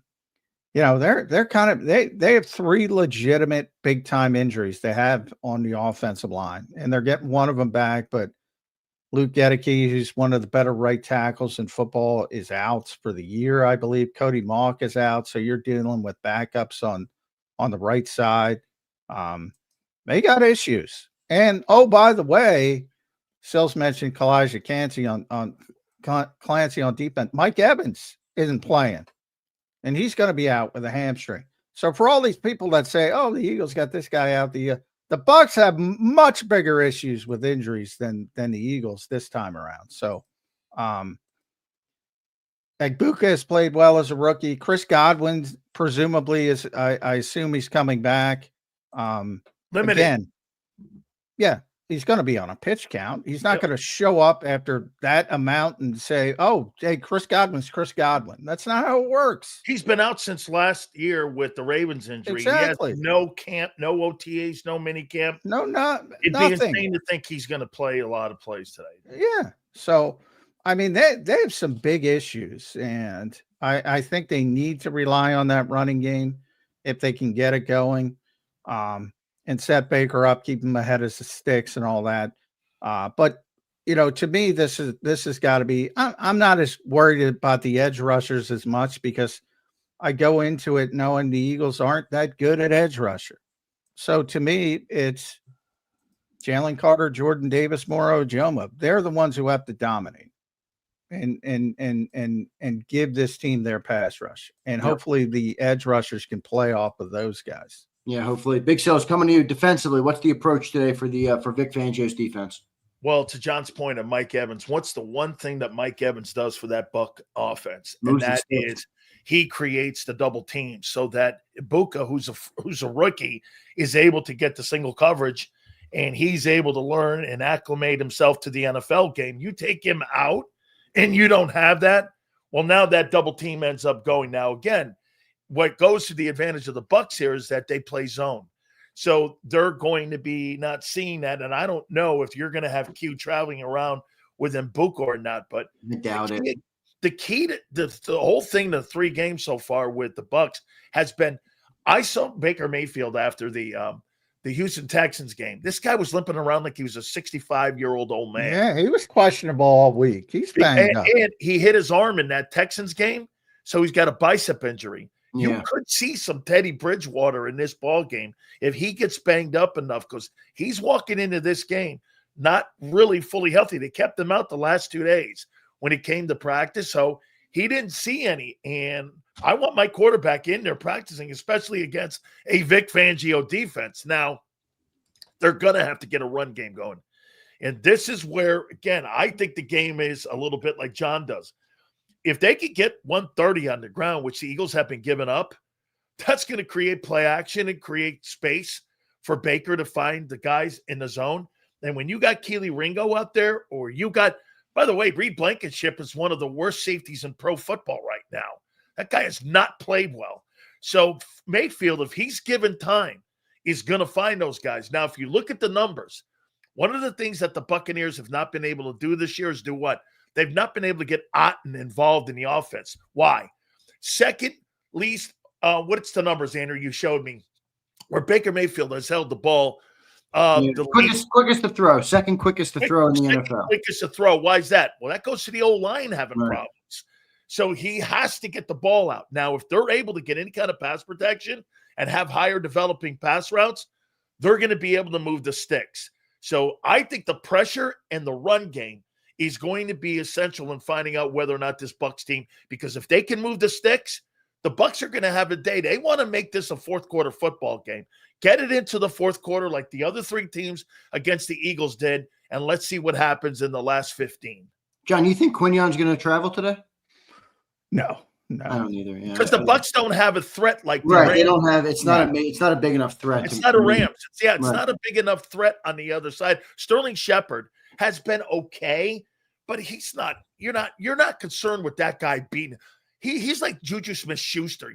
[SPEAKER 3] kind of they have three legitimate big time injuries they have on the offensive line, and they're getting one of them back. But Luke Gedeke, who's one of the better right tackles in football, is out for the year, I believe. Cody Mauch is out, so you're dealing with backups on the right side. They got issues. And by the way, Sills mentioned Kalijah Clancy on defense. Mike Evans isn't playing, and he's going to be out with a hamstring. So for all these people that say, "Oh, the Eagles got this guy out," the Bucs have much bigger issues with injuries than the Eagles this time around. So, Buka has played well as a rookie. Chris Godwin presumably is. I assume he's coming back.
[SPEAKER 4] Limited.
[SPEAKER 3] Again, yeah. He's going to be on a pitch count. He's not going to show up after that amount and say, "Oh, hey, Chris Godwin's Chris Godwin." That's not how it works.
[SPEAKER 4] He's been out since last year with the Ravens injury.
[SPEAKER 3] Exactly.
[SPEAKER 4] He has no camp, no OTAs, no mini camp.
[SPEAKER 3] It'd
[SPEAKER 4] be insane to think he's going to play a lot of plays today.
[SPEAKER 3] Yeah. So, I mean, they have some big issues, and I think they need to rely on that running game if they can get it going. And set Baker up, keep him ahead of the sticks and all that. But to me, this has got to be. I'm not as worried about the edge rushers as much because I go into it knowing the Eagles aren't that good at edge rusher. So to me, it's Jalen Carter, Jordan Davis, Moro Joma. They're the ones who have to dominate and give this team their pass rush. And hopefully the edge rushers can play off of those guys.
[SPEAKER 2] Yeah, hopefully. Big Sales coming to you defensively. What's the approach today for Vic Fangio's defense?
[SPEAKER 4] Well, to John's point of Mike Evans, what's the one thing that Mike Evans does for that Buck offense? And that is he creates the double team so that Ibuka, who's a rookie, is able to get the single coverage, and he's able to learn and acclimate himself to the NFL game. You take him out and you don't have that, well, now that double team ends up going. Now, again, what goes to the advantage of the Bucs here is that they play zone. So they're going to be not seeing that. And I don't know if you're going to have Q traveling around with Mbuka or not, but
[SPEAKER 2] I doubt it.
[SPEAKER 4] The key to the whole thing, the three games so far with the Bucs has been, I saw Baker Mayfield after the Houston Texans game. This guy was limping around like he was a 65-year-old old man.
[SPEAKER 3] Yeah, he was questionable all week. He's banged up.
[SPEAKER 4] And he hit his arm in that Texans game, so he's got a bicep injury.
[SPEAKER 2] Yeah.
[SPEAKER 4] You could see some Teddy Bridgewater in this ball game if he gets banged up enough, because he's walking into this game not really fully healthy. They kept him out the last 2 days when he came to practice, so he didn't see any. And I want my quarterback in there practicing, especially against a Vic Fangio defense. Now, they're going to have to get a run game going. And this is where, again, I think the game is a little bit like John does. If they could get 130 on the ground, which the Eagles have been giving up, that's going to create play action and create space for Baker to find the guys in the zone. And when you got Keely Ringo out there, or you got By the way, Reed Blankenship is one of the worst safeties in pro football right now. That guy has not played well. So Mayfield, if he's given time, is going to find those guys. Now, if you look at the numbers, one of the things that the Buccaneers have not been able to do this year is do what? They've not been able to get Otten involved in the offense. Why? Second least, what's the numbers, Andrew, you showed me, where Baker Mayfield has held the ball.
[SPEAKER 2] Quickest to throw. Second quickest to throw in the NFL.
[SPEAKER 4] Quickest to throw. Why is that? Well, that goes to the O-line having problems. So he has to get the ball out. Now, if they're able to get any kind of pass protection and have higher developing pass routes, they're going to be able to move the sticks. So I think the pressure and the run game is going to be essential in finding out whether or not this Bucs team, because if they can move the sticks, the Bucs are going to have a day. They want to make this a fourth quarter football game. Get it into the fourth quarter like the other three teams against the Eagles did, and let's see what happens in the last 15.
[SPEAKER 2] John, you think Quignon's going to travel today?
[SPEAKER 3] No.
[SPEAKER 2] I don't either.
[SPEAKER 4] Because the Bucs don't have a threat like the
[SPEAKER 2] Rams.
[SPEAKER 4] Rams.
[SPEAKER 2] They don't have. It's not a big enough threat.
[SPEAKER 4] It's not a Rams. It's not a big enough threat on the other side. Sterling Shepard has been okay, but he's not. You're not concerned with that guy being. He's like Juju Smith-Schuster.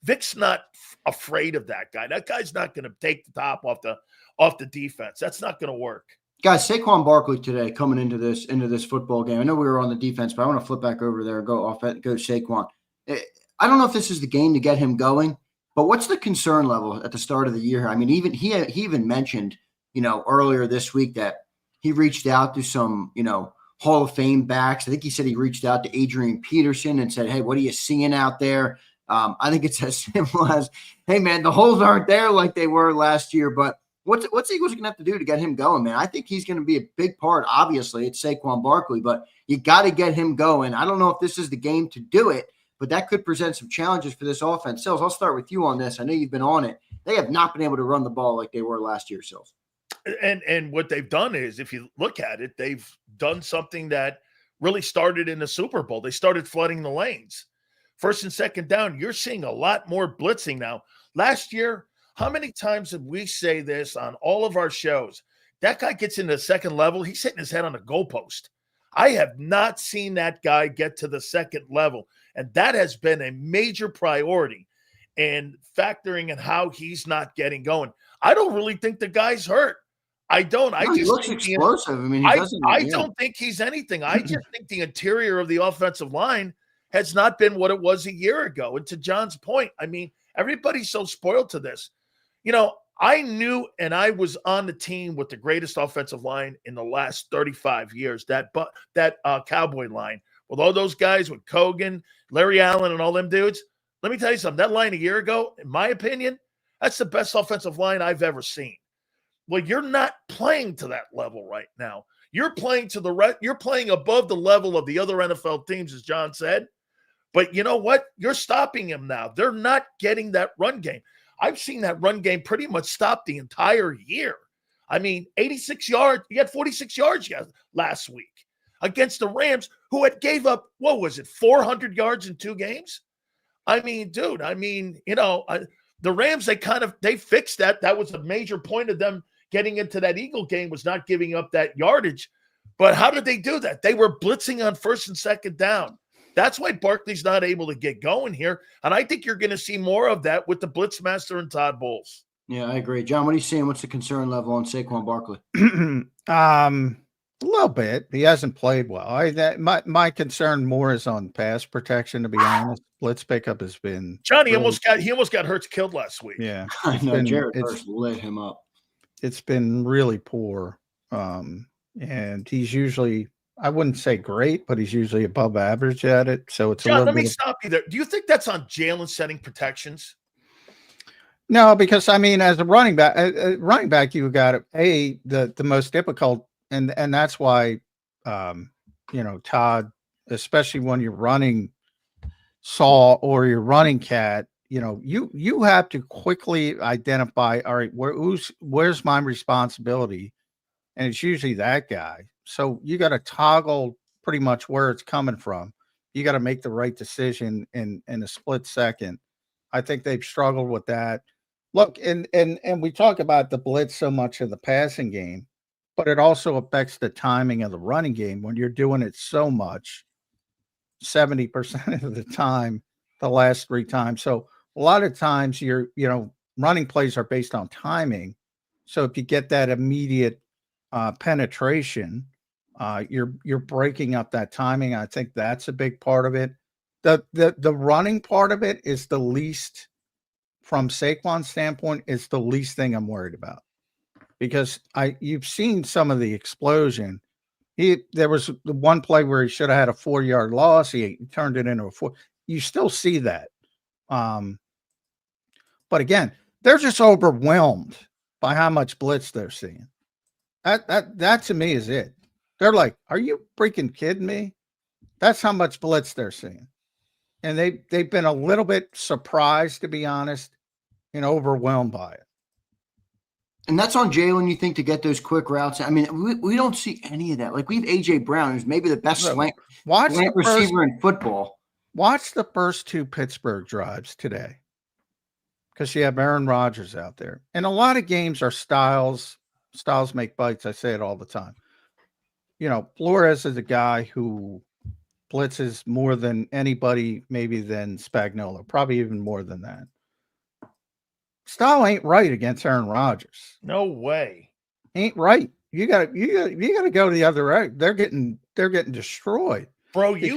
[SPEAKER 4] Vic's not afraid of that guy. That guy's not going to take the top off the defense. That's not going to work.
[SPEAKER 2] Guys, Saquon Barkley today coming into this football game. I know we were on the defense, but I want to flip back over there. Go Saquon. I don't know if this is the game to get him going, but what's the concern level at the start of the year? I mean, even he even mentioned, earlier this week that he reached out to some, Hall of Fame backs. I think he said he reached out to Adrian Peterson and said, "Hey, what are you seeing out there?" I think it's as simple as, "Hey, man, the holes aren't there like they were last year." But what's the Eagles going to have to do to get him going, man? I think he's going to be a big part. Obviously, it's Saquon Barkley, but you got to get him going. I don't know if this is the game to do it, but that could present some challenges for this offense. Sills, I'll start with you on this. I know you've been on it. They have not been able to run the ball like they were last year, Sills.
[SPEAKER 4] And what they've done is, if you look at it, they've done something that really started in the Super Bowl. They started flooding the lanes. First and second down, you're seeing a lot more blitzing now. Last year, how many times did we say this on all of our shows? That guy gets into the second level, he's hitting his head on a goalpost. I have not seen that guy get to the second level, and that has been a major priority. And factoring in how he's not getting going, I don't really think the guy's hurt. I don't.
[SPEAKER 2] He looks explosive. I mean,
[SPEAKER 4] I don't think he's anything. I just think the interior of the offensive line has not been what it was a year ago. And to John's point, I mean, everybody's so spoiled to this. I knew, and I was on the team with the greatest offensive line in the last 35 years, that Cowboy line, with all those guys, with Kogan, Larry Allen, and all them dudes. Let me tell you something. That line a year ago, in my opinion, that's the best offensive line I've ever seen. Well, you're not playing to that level right now. You're playing you're playing above the level of the other NFL teams, as John said. But you know what? You're stopping them now. They're not getting that run game. I've seen that run game pretty much stop the entire year. I mean, 86 yards. You had 46 yards last week against the Rams, who had gave up, 400 yards in 2 games? I mean, dude, the Rams, they fixed that. That was a major point of them getting into that Eagle game, was not giving up that yardage. But how did they do that? They were blitzing on first and second down. That's why Barkley's not able to get going here. And I think you're going to see more of that with the Blitzmaster and Todd Bowles.
[SPEAKER 2] Yeah, I agree. John, what are you seeing? What's the concern level on Saquon Barkley?
[SPEAKER 3] A little bit. He hasn't played well. My concern more is on pass protection, to be honest. Blitz pickup has been
[SPEAKER 4] Johnny almost got Hurts killed last week.
[SPEAKER 3] Yeah.
[SPEAKER 2] I know Jared Hurts lit him up.
[SPEAKER 3] It's been really poor. And he's usually, I wouldn't say great, but he's usually above average at it. So it's
[SPEAKER 4] John, let me stop you there. Do you think that's on Jalen setting protections?
[SPEAKER 3] No, because as a running back, you got the most difficult, and that's why Todd, especially when you're running Saw or you're running Cat, you have to quickly identify, all right, where's my responsibility? And it's usually that guy. So you got to toggle pretty much where it's coming from. You got to make the right decision in a split second. I think they've struggled with that. Look, and we talk about the blitz so much in the passing game, but it also affects the timing of the running game when you're doing it so much, 70% of the time, the last 3 times. So a lot of times running plays are based on timing. So if you get that immediate penetration, you're breaking up that timing. I think that's a big part of it. The running part of it is the least, from Saquon's standpoint, is the least thing I'm worried about, because you've seen some of the explosion. There was the one play where he should have had a 4-yard loss. He turned it into a 4. You still see that. But again, they're just overwhelmed by how much blitz they're seeing. That to me is it. They're like, are you freaking kidding me? That's how much blitz they're seeing. And they've been a little bit surprised, to be honest, and overwhelmed by it.
[SPEAKER 2] And that's on Jalen, you think, to get those quick routes. I mean, we don't see any of that. Like, we have A.J. Brown, who's maybe the best slant receiver in football.
[SPEAKER 3] Watch the first 2 Pittsburgh drives today, because you have Aaron Rodgers out there. And a lot of games are styles. Styles make bites. I say it all the time. Flores is a guy who blitzes more than anybody, maybe than Spagnuolo, probably even more than that. Style ain't right against Aaron Rodgers.
[SPEAKER 4] No way.
[SPEAKER 3] Ain't right. You gotta go the other way. They're getting destroyed.
[SPEAKER 4] Bro, you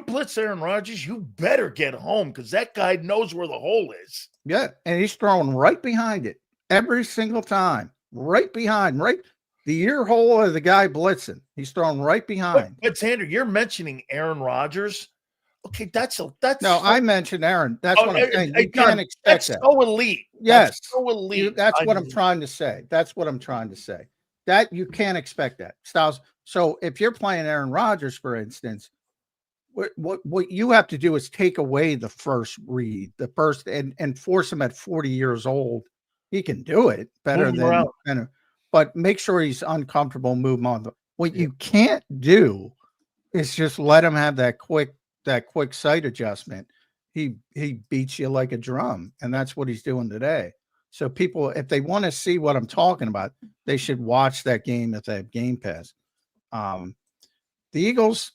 [SPEAKER 4] blitz Aaron Rodgers, you better get home, because that guy knows where the hole is.
[SPEAKER 3] Yeah, and he's throwing right behind it every single time. Right behind, right the ear hole of the guy blitzing. He's throwing right behind.
[SPEAKER 4] But Zander, you're mentioning Aaron Rodgers. Okay, that's
[SPEAKER 3] I mentioned Aaron. That's what I'm saying. You can't expect that.
[SPEAKER 4] So elite.
[SPEAKER 3] Yes,
[SPEAKER 4] that's so elite.
[SPEAKER 3] That's what I'm trying to say. That's what I'm trying to say. That you can't expect that. Styles. So if you're playing Aaron Rodgers, for instance, what you have to do is take away the first read, and force him at 40 years old. He can do it better than, but make sure he's uncomfortable. Move him on. What you can't do is just let him have that quick sight adjustment. He beats you like a drum, and that's what he's doing today. So people, if they want to see what I'm talking about, they should watch that game if they have Game Pass. The Eagles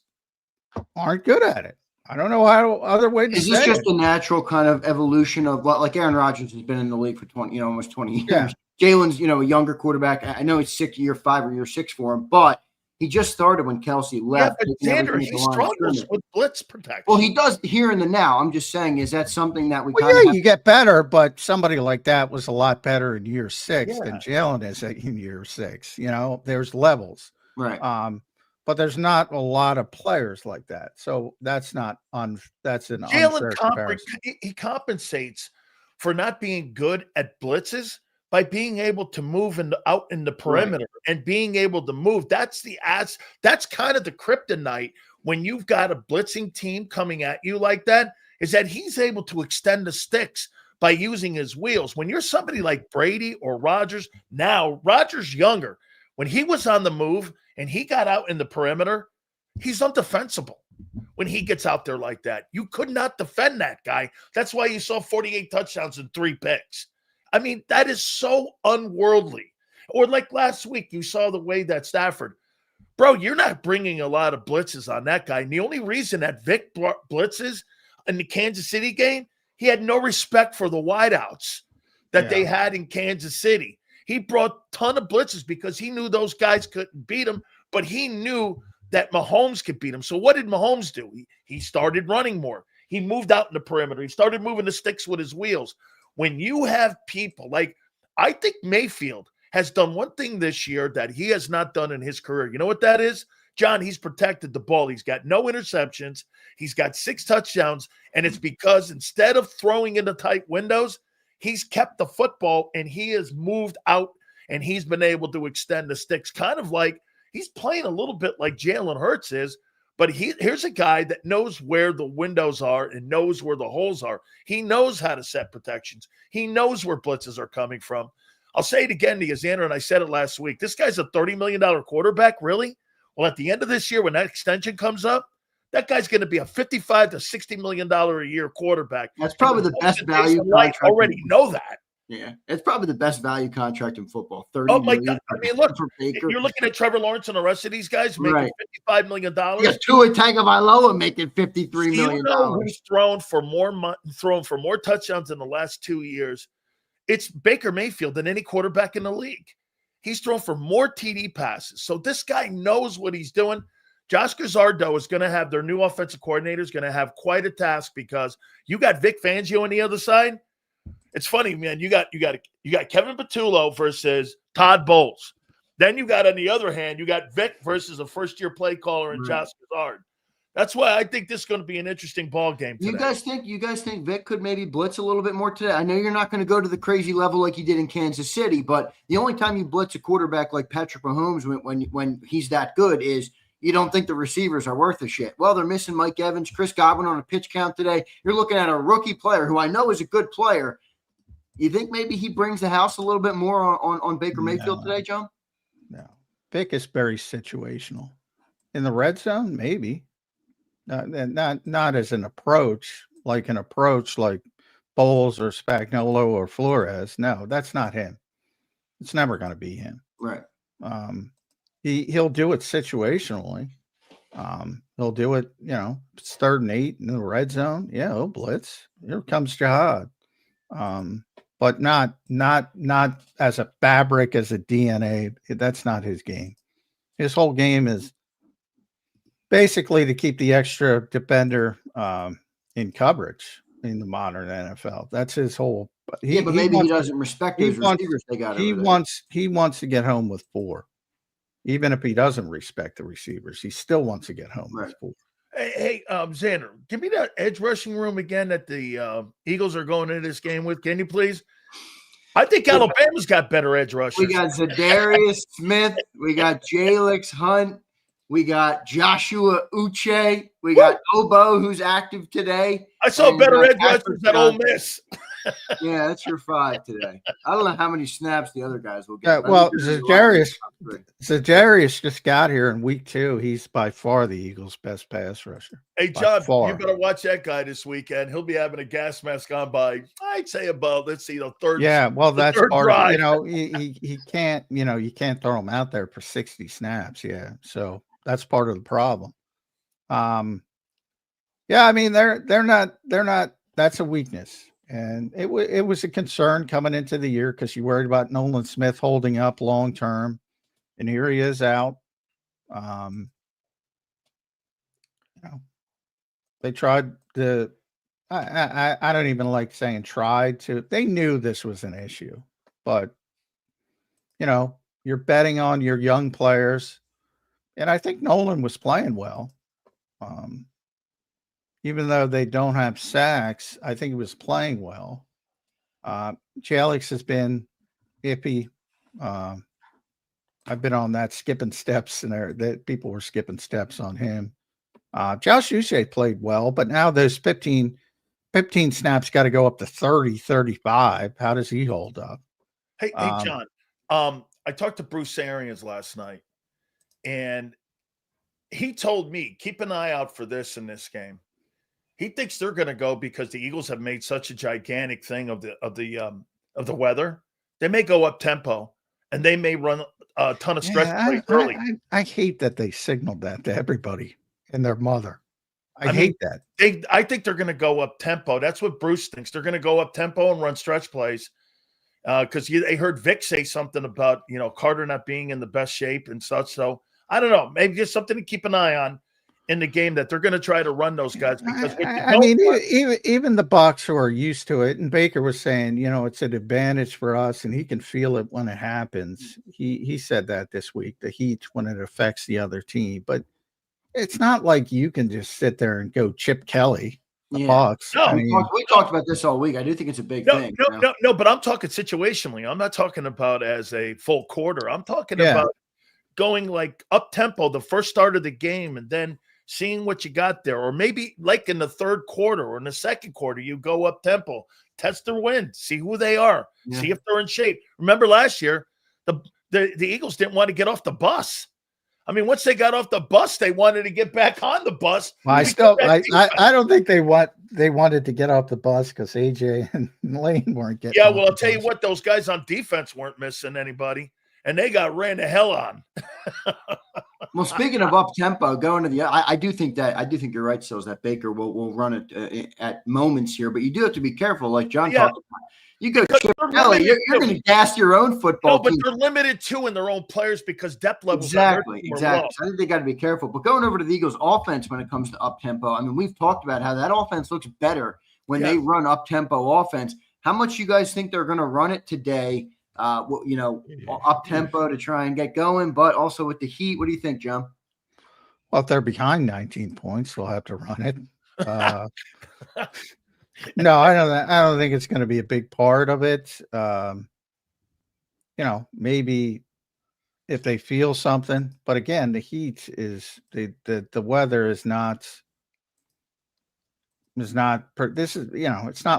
[SPEAKER 3] aren't good at it. I don't know how other way to say it.
[SPEAKER 2] Is this just a natural kind of evolution of what, like Aaron Rodgers has been in the league for almost 20 years. Yeah. Jalen's, a younger quarterback. I know it's year 5 or year 6 for him, but he just started when Kelsey left.
[SPEAKER 4] Yeah, but Zander, he struggles with blitz protection.
[SPEAKER 2] Well, he does here in the now. I'm just saying, is that something that we
[SPEAKER 3] you get better, but somebody like that was a lot better in year 6 than Jalen is in year 6. There's levels.
[SPEAKER 2] Right.
[SPEAKER 3] But there's not a lot of players like that. So that's not that's an unfair comparison.
[SPEAKER 4] He compensates for not being good at blitzes by being able to move out in the perimeter and being able to move. That's kind of the kryptonite when you've got a blitzing team coming at you like that, is that he's able to extend the sticks by using his wheels. When you're somebody like Brady or Rodgers, now Rodgers younger, when he was on the move and he got out in the perimeter, he's undefensible. When he gets out there like that, you could not defend that guy. That's why you saw 48 touchdowns and 3 picks. I mean, that is so unworldly. Or like last week, you saw the way that Stafford, bro, you're not bringing a lot of blitzes on that guy. And the only reason that Vic blitzes in the Kansas City game, he had no respect for the wideouts that they had in Kansas City. He brought a ton of blitzes because he knew those guys couldn't beat him, but he knew that Mahomes could beat him. So what did Mahomes do? He started running more. He moved out in the perimeter. He started moving the sticks with his wheels. When you have people like, I think Mayfield has done one thing this year that he has not done in his career. You know what that is? John, he's protected the ball. He's got no interceptions. He's got 6 touchdowns, and it's because instead of throwing into tight windows, he's kept the football and he has moved out and he's been able to extend the sticks, kind of like he's playing a little bit like Jalen Hurts is, but here's a guy that knows where the windows are and knows where the holes are. He knows how to set protections. He knows where blitzes are coming from. I'll say it again to you, Zander, and I said it last week. This guy's a $30 million quarterback, really? Well, at the end of this year, when that extension comes up, that guy's going to be a $55 to $60 million a year quarterback.
[SPEAKER 2] That's probably the best value.
[SPEAKER 4] I already know that.
[SPEAKER 2] Yeah, it's probably the best value contract in football. 30
[SPEAKER 4] Oh my
[SPEAKER 2] million
[SPEAKER 4] God! I mean, look,
[SPEAKER 2] for Baker.
[SPEAKER 4] you're looking at Trevor Lawrence and the rest of these guys making $55 million.
[SPEAKER 2] Yeah, Tua Tagovailoa making $53 million.
[SPEAKER 4] You know who's thrown for more touchdowns in the last 2 years? It's Baker Mayfield than any quarterback in the league. He's thrown for more TD passes. So this guy knows what he's doing. Josh Gazzardo is going to have their new offensive coordinator is going to have quite a task because you got Vic Fangio on the other side. It's funny, man. You got Kevin Patullo versus Todd Bowles. Then you got on the other hand, you got Vic versus a first-year play caller and Josh Gazzard. That's why I think this is going to be an interesting ball game today.
[SPEAKER 2] You guys think Vic could maybe blitz a little bit more today? I know you're not going to go to the crazy level like you did in Kansas City, but the only time you blitz a quarterback like Patrick Mahomes when he's that good is you don't think the receivers are worth a shit. Well, they're missing Mike Evans, Chris Godwin on a pitch count today. You're looking at a rookie player who I know is a good player. You think maybe he brings the house a little bit more on Baker Mayfield today, John?
[SPEAKER 3] No. Vic is very situational. In the red zone, maybe. Not as an approach like Bowles or Spagnuolo or Flores. No, that's not him. It's never going to be him.
[SPEAKER 2] Right.
[SPEAKER 3] He'll do it situationally. He'll do it, it's 3rd and 8 in the red zone. Yeah, he'll blitz. Here comes Jihad. But not as a fabric, as a DNA. That's not his game. His whole game is basically to keep the extra defender in coverage in the modern NFL. That's his whole.
[SPEAKER 2] But maybe he doesn't respect those receivers they got.
[SPEAKER 3] He wants to get home with 4, even if he doesn't respect the receivers. He still wants to get home with 4.
[SPEAKER 4] Hey, Xander, give me that edge rushing room again that the Eagles are going into this game with. Can you please? I think Alabama's got better edge rushers.
[SPEAKER 2] We got Zadarius Smith. We got Jalix Hunt. We got Joshua Uche. We got Obo, who's active today.
[SPEAKER 4] I saw better edge rushers at Ole Miss.
[SPEAKER 2] Yeah, that's your 5 today. I don't know how many snaps the other guys will get.
[SPEAKER 3] Well, Zadarius just got here in week 2. He's by far the Eagles' best pass rusher.
[SPEAKER 4] Hey, John, you better watch that guy this weekend. He'll be having a gas mask on by, I'd say, about, let's see, the third.
[SPEAKER 3] Yeah, well, that's part of it. He can't, you can't throw him out there for 60 snaps. Yeah, so that's part of the problem. Yeah, I mean, they're not. That's a weakness. And it was a concern coming into the year because you worried about Nolan Smith holding up long term, and here he is out. They tried to. I don't even like saying tried to. They knew this was an issue, but you're betting on your young players, and I think Nolan was playing well. Even though they don't have sacks, I think he was playing well. Jalix has been iffy. I've been on that skipping steps, and that people were skipping steps on him. Josh Uche played well, but now those 15 snaps got to go up to 30, 35. How does he hold up?
[SPEAKER 4] Hey, John. I talked to Bruce Arians last night, and he told me, keep an eye out for this in this game. He thinks they're going to go because the Eagles have made such a gigantic thing of the weather. They may go up tempo, and they may run a ton of stretch plays early.
[SPEAKER 3] I hate that they signaled that to everybody and their mother. I hate that.
[SPEAKER 4] I think they're going to go up tempo. That's what Bruce thinks. They're going to go up tempo and run stretch plays because they heard Vic say something about Carter not being in the best shape and such. So I don't know. Maybe just something to keep an eye on in the game, that they're going to try to run those guys because
[SPEAKER 3] even the Bucs who are used to it, and Baker was saying, it's an advantage for us, and he can feel it when it happens. He said that this week, the heat when it affects the other team, but it's not like you can just sit there and go Chip Kelly. The Bucs.
[SPEAKER 2] No, we talked about this all week. I do think it's a big thing.
[SPEAKER 4] No, but I'm talking situationally. I'm not talking about as a full quarter. I'm talking about going like up tempo the first start of the game, and then seeing what you got there, or maybe like in the third quarter or in the second quarter, you go up tempo, test their wind, see who they are, see if they're in shape. Remember last year, the Eagles didn't want to get off the bus. I mean, once they got off the bus, they wanted to get back on the bus.
[SPEAKER 3] Well, I don't think they want they wanted to get off the bus because AJ and Lane weren't getting.
[SPEAKER 4] Yeah, well, I'll tell you what, those guys on defense weren't missing anybody, and they got ran the hell on.
[SPEAKER 2] Well, speaking of up tempo, going to the, I do think you're right, Sills, that Baker will run it at moments here, but you do have to be careful, like John talked about. You go Chip Kelly, you're going to gas your own football team.
[SPEAKER 4] But they're limited too in their own players because depth levels.
[SPEAKER 2] Exactly. So I think they got to be careful. But going over to the Eagles' offense when it comes to up tempo, I mean, we've talked about how that offense looks better when they run up tempo offense. How much you guys think they're going to run it today? Up tempo to try and get going, but also with the heat. What do you think, John?
[SPEAKER 3] Well, if they're behind 19 points, they'll have to run it. No, I don't think it's going to be a big part of it. Maybe if they feel something, but again, the heat is the weather is not. It's not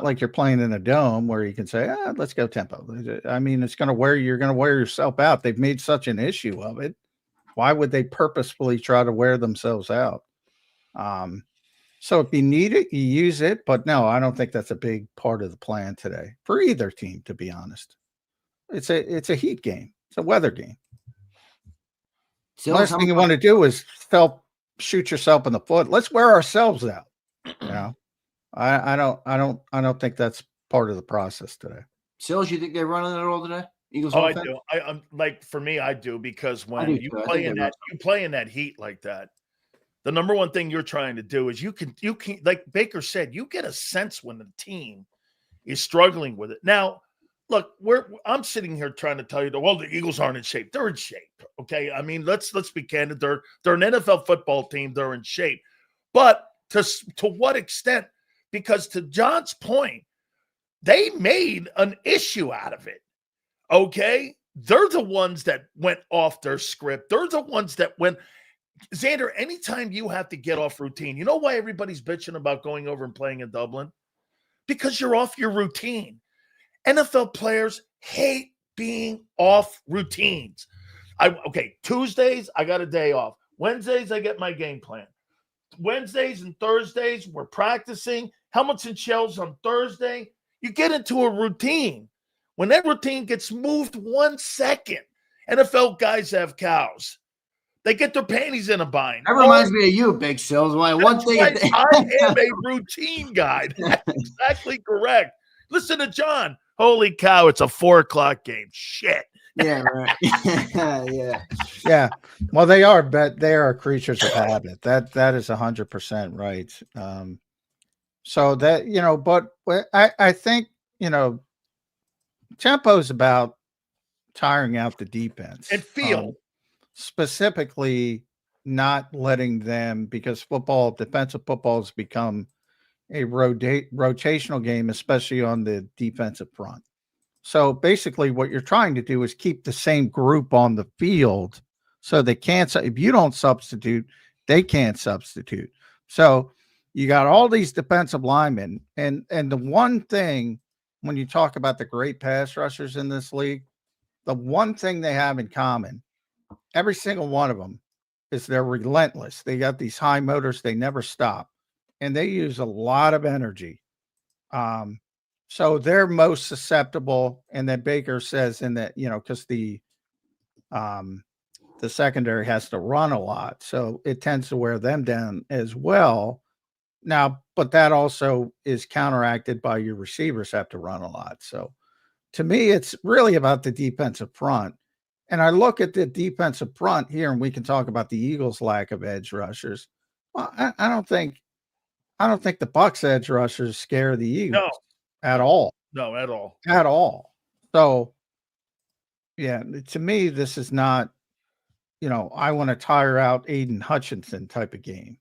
[SPEAKER 3] like you're playing in a dome where you can say, let's go tempo. I mean, you're going to wear yourself out. They've made such an issue of it. Why would they purposefully try to wear themselves out? So if you need it, you use it. But no, I don't think that's a big part of the plan today for either team, to be honest. It's a heat game. It's a weather game. The last thing you want to do is shoot yourself in the foot. Let's wear ourselves out. I don't think that's part of the process today.
[SPEAKER 2] Sills, you think they're running it all today? Eagles
[SPEAKER 4] offense? I do. I'm like, for me, I do, because when you play in that heat like that, the number one thing you're trying to do is you can like Baker said, you get a sense when the team is struggling with it. Now, look, I'm sitting here trying to tell you that, well, the Eagles aren't in shape. They're in shape. Okay. I mean, let's be candid. They're an NFL football team. They're in shape. But to what extent? Because to John's point, they made an issue out of it. Okay. They're the ones that went off their script. They're the ones that went. Zander, anytime you have to get off routine, you know why everybody's bitching about going over and playing in Dublin? Because you're off your routine. NFL players hate being off routines. Tuesdays, I got a day off. Wednesdays, I get my game plan. Wednesdays and Thursdays, we're practicing. Helmets and shells on Thursday. You get into a routine. When that routine gets moved 1 second, NFL guys have cows. They get their panties in a bind.
[SPEAKER 2] That reminds me of you, Big Sills. I
[SPEAKER 4] am a routine guy. That's exactly correct. Listen to John. Holy cow, it's a 4:00 game. Shit.
[SPEAKER 2] Yeah, right.
[SPEAKER 3] Yeah. Well, they are creatures of habit. That is 100% right. So that, but I think, tempo is about tiring out the defense.
[SPEAKER 4] And feel.
[SPEAKER 3] Specifically not letting them, because defensive football has become a rotational game, especially on the defensive front. So basically what you're trying to do is keep the same group on the field so they can't, if you don't substitute, they can't substitute. So you got all these defensive linemen. And the one thing, when you talk about the great pass rushers in this league, the one thing they have in common, every single one of them, is they're relentless. They got these high motors. They never stop. And they use a lot of energy. So they're most susceptible. And then Baker says in that, because the secondary has to run a lot. So it tends to wear them down as well. Now, but that also is counteracted by your receivers have to run a lot. So to me, it's really about the defensive front. And I look at the defensive front here, and we can talk about the Eagles' lack of edge rushers. Well, I don't think the Bucs edge rushers scare the Eagles at all.
[SPEAKER 4] No, at all.
[SPEAKER 3] At all. So, yeah, to me, this is not, I want to tire out Aiden Hutchinson type of game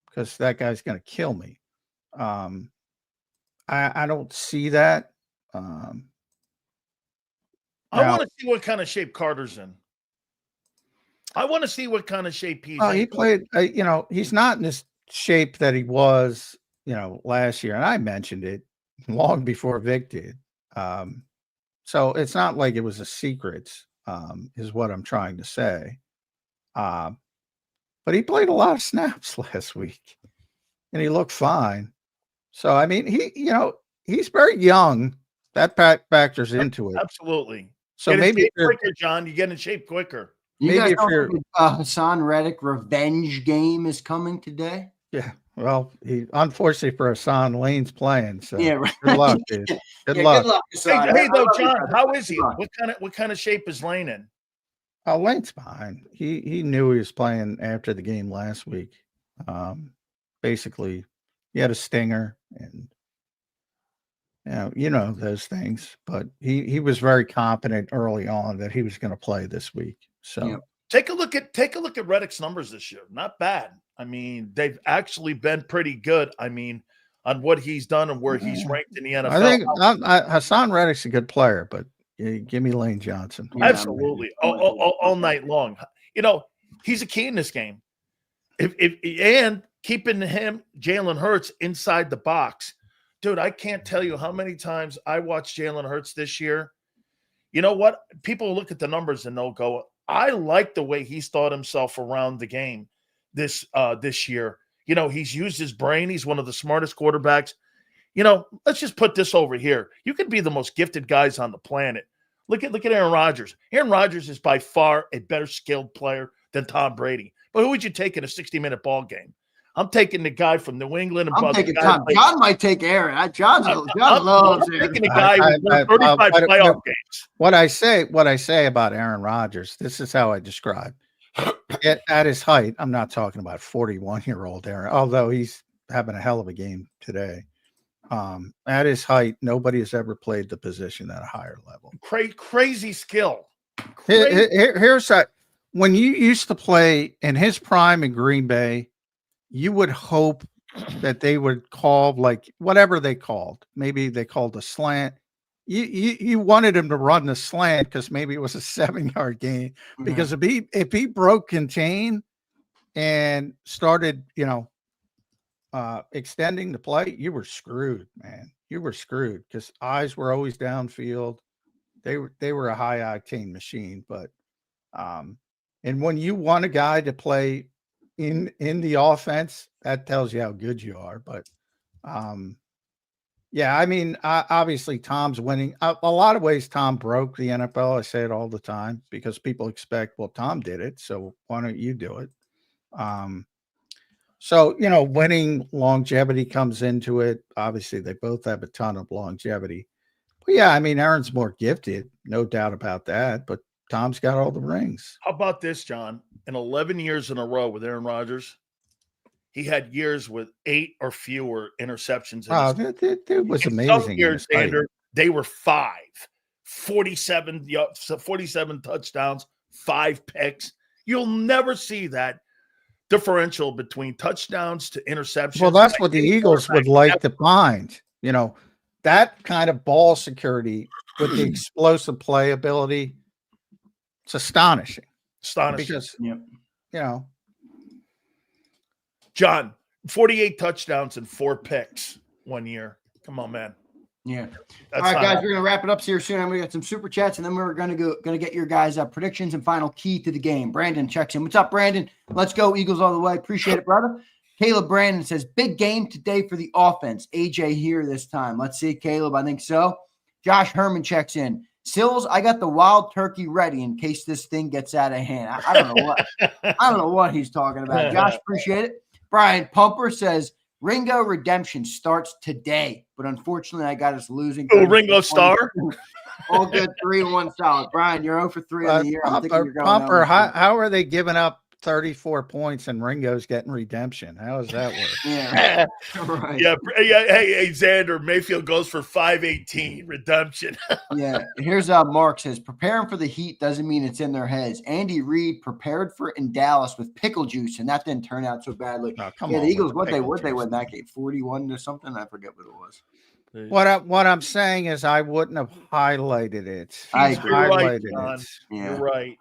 [SPEAKER 3] because that guy's going to kill me. I don't see that.
[SPEAKER 4] I want to see what kind of shape Carter's in. I want to see what kind of shape he's in.
[SPEAKER 3] He played, he's not in this shape that he was, last year. And I mentioned it long before Vic did. So it's not like it was a secret, is what I'm trying to say. But he played a lot of snaps last week and he looked fine. So, I mean, he's very young. That factors into it.
[SPEAKER 4] Absolutely.
[SPEAKER 3] So
[SPEAKER 4] get
[SPEAKER 3] maybe
[SPEAKER 4] quicker, John. You get in shape quicker.
[SPEAKER 2] You
[SPEAKER 3] maybe
[SPEAKER 2] guys
[SPEAKER 3] if
[SPEAKER 2] don't
[SPEAKER 3] you're,
[SPEAKER 2] think Hassan Reddick revenge game is coming today?
[SPEAKER 3] yeah. Well, unfortunately for Hassan, Lane's playing. So
[SPEAKER 2] Yeah, right.
[SPEAKER 3] good luck, dude. Good
[SPEAKER 2] Yeah,
[SPEAKER 3] luck.
[SPEAKER 2] good luck, Hassan.
[SPEAKER 4] Hey, though,
[SPEAKER 2] I love
[SPEAKER 4] John,
[SPEAKER 2] you,
[SPEAKER 4] how is he?
[SPEAKER 2] Good luck.
[SPEAKER 4] What kind of shape is Lane in?
[SPEAKER 3] Oh, Lane's fine. He knew he was playing after the game last week. Basically, he had a stinger, and you know those things. But he was very confident early on that he was going to play this week. So
[SPEAKER 2] Yeah.
[SPEAKER 4] Take a look at Reddick's numbers this year. Not bad. I mean, they've actually been pretty good. I mean, on what he's done and where he's ranked in the NFL.
[SPEAKER 3] I think Hassan Reddick's a good player, but give me Lane Johnson.
[SPEAKER 2] Yeah,
[SPEAKER 4] Absolutely, all night long. You know, he's a key in this game. And keeping Jalen Hurts inside the box, dude. I can't tell you how many times I watched Jalen Hurts this year. You know what? People look at the numbers and they'll go, I like the way he's thought himself around the game this year. You know, he's used his brain. He's one of the smartest quarterbacks. You know, let's just put this over here. You could be the most gifted guys on the planet. Look at Aaron Rodgers. Aaron Rodgers is by far a better skilled player than Tom Brady. But who would you take in a 60-minute ball game? I'm taking the guy from New England. And
[SPEAKER 2] I'm taking Tom. John might take Aaron. John loves Aaron.
[SPEAKER 4] I'm taking the guy who won 35 playoff games.
[SPEAKER 3] What I say about Aaron Rodgers, this is how I describe. At his height, I'm not talking about 41-year-old Aaron, although he's having a hell of a game today. At his height, nobody has ever played the position at a higher level.
[SPEAKER 4] Crazy skill.
[SPEAKER 3] Here's that. When you used to play in his prime in Green Bay, you would hope that they would call like whatever they called. Maybe they called a slant. You wanted him to run the slant because maybe it was a 7-yard gain. Mm-hmm. Because if he broke contain and started, extending the play, you were screwed, man. You were screwed because eyes were always downfield. They were a high octane machine, but and when you want a guy to play in the offense, that tells you how good you are. But yeah, I mean, obviously Tom's winning. A lot of ways Tom broke the NFL. I say it all the time because people expect, well, Tom did it, so why don't you do it? So, winning longevity comes into it. Obviously, they both have a ton of longevity. But yeah, I mean, Aaron's more gifted, no doubt about that. But Tom's got all the rings.
[SPEAKER 4] How about this, John? In 11 years in a row with Aaron Rodgers, he had years with 8 or fewer interceptions.
[SPEAKER 3] That was amazing.
[SPEAKER 4] Some years, Zander, they were 5. 47 touchdowns, 5 picks. You'll never see that differential between touchdowns to interceptions.
[SPEAKER 3] Well, that's what the Eagles would like to find. That kind of ball security with the explosive playability. It's astonishing. Because,
[SPEAKER 4] John, 48 touchdowns and 4 picks 1 year. Come on, man.
[SPEAKER 2] Yeah. All right, guys, we're going to wrap it up here soon. We got some super chats, and then we're going to get your guys' predictions and final key to the game. Brandon checks in. What's up, Brandon? Let's go, Eagles all the way. Appreciate it, brother. Caleb Brandon says, big game today for the offense. AJ here this time. Let's see, Caleb. I think so. Josh Herman checks in. Sills, I got the wild turkey ready in case this thing gets out of hand. I don't know what he's talking about. Josh, appreciate it. Brian Pumper says Ringo redemption starts today, but unfortunately I got us losing.
[SPEAKER 4] Oh, Ringo Star.
[SPEAKER 2] All good, 3-1 solid. Brian, you're 0 for 3 on the year. I'm thinking you're going
[SPEAKER 3] Pumper, how are they giving up 34 points and Ringo's getting redemption? How does that work?
[SPEAKER 2] Yeah. Right.
[SPEAKER 4] Yeah. Hey, Zander, Mayfield goes for 518 redemption.
[SPEAKER 2] Yeah. Here's Mark says, preparing for the heat doesn't mean it's in their heads. Andy Reid prepared for it in Dallas with pickle juice, and that didn't turn out so badly.
[SPEAKER 3] Oh,
[SPEAKER 2] the Eagles, what they win that game? 41 or something? I forget what it was.
[SPEAKER 3] What I'm saying is I wouldn't have highlighted it.
[SPEAKER 4] You're right, John. You're right.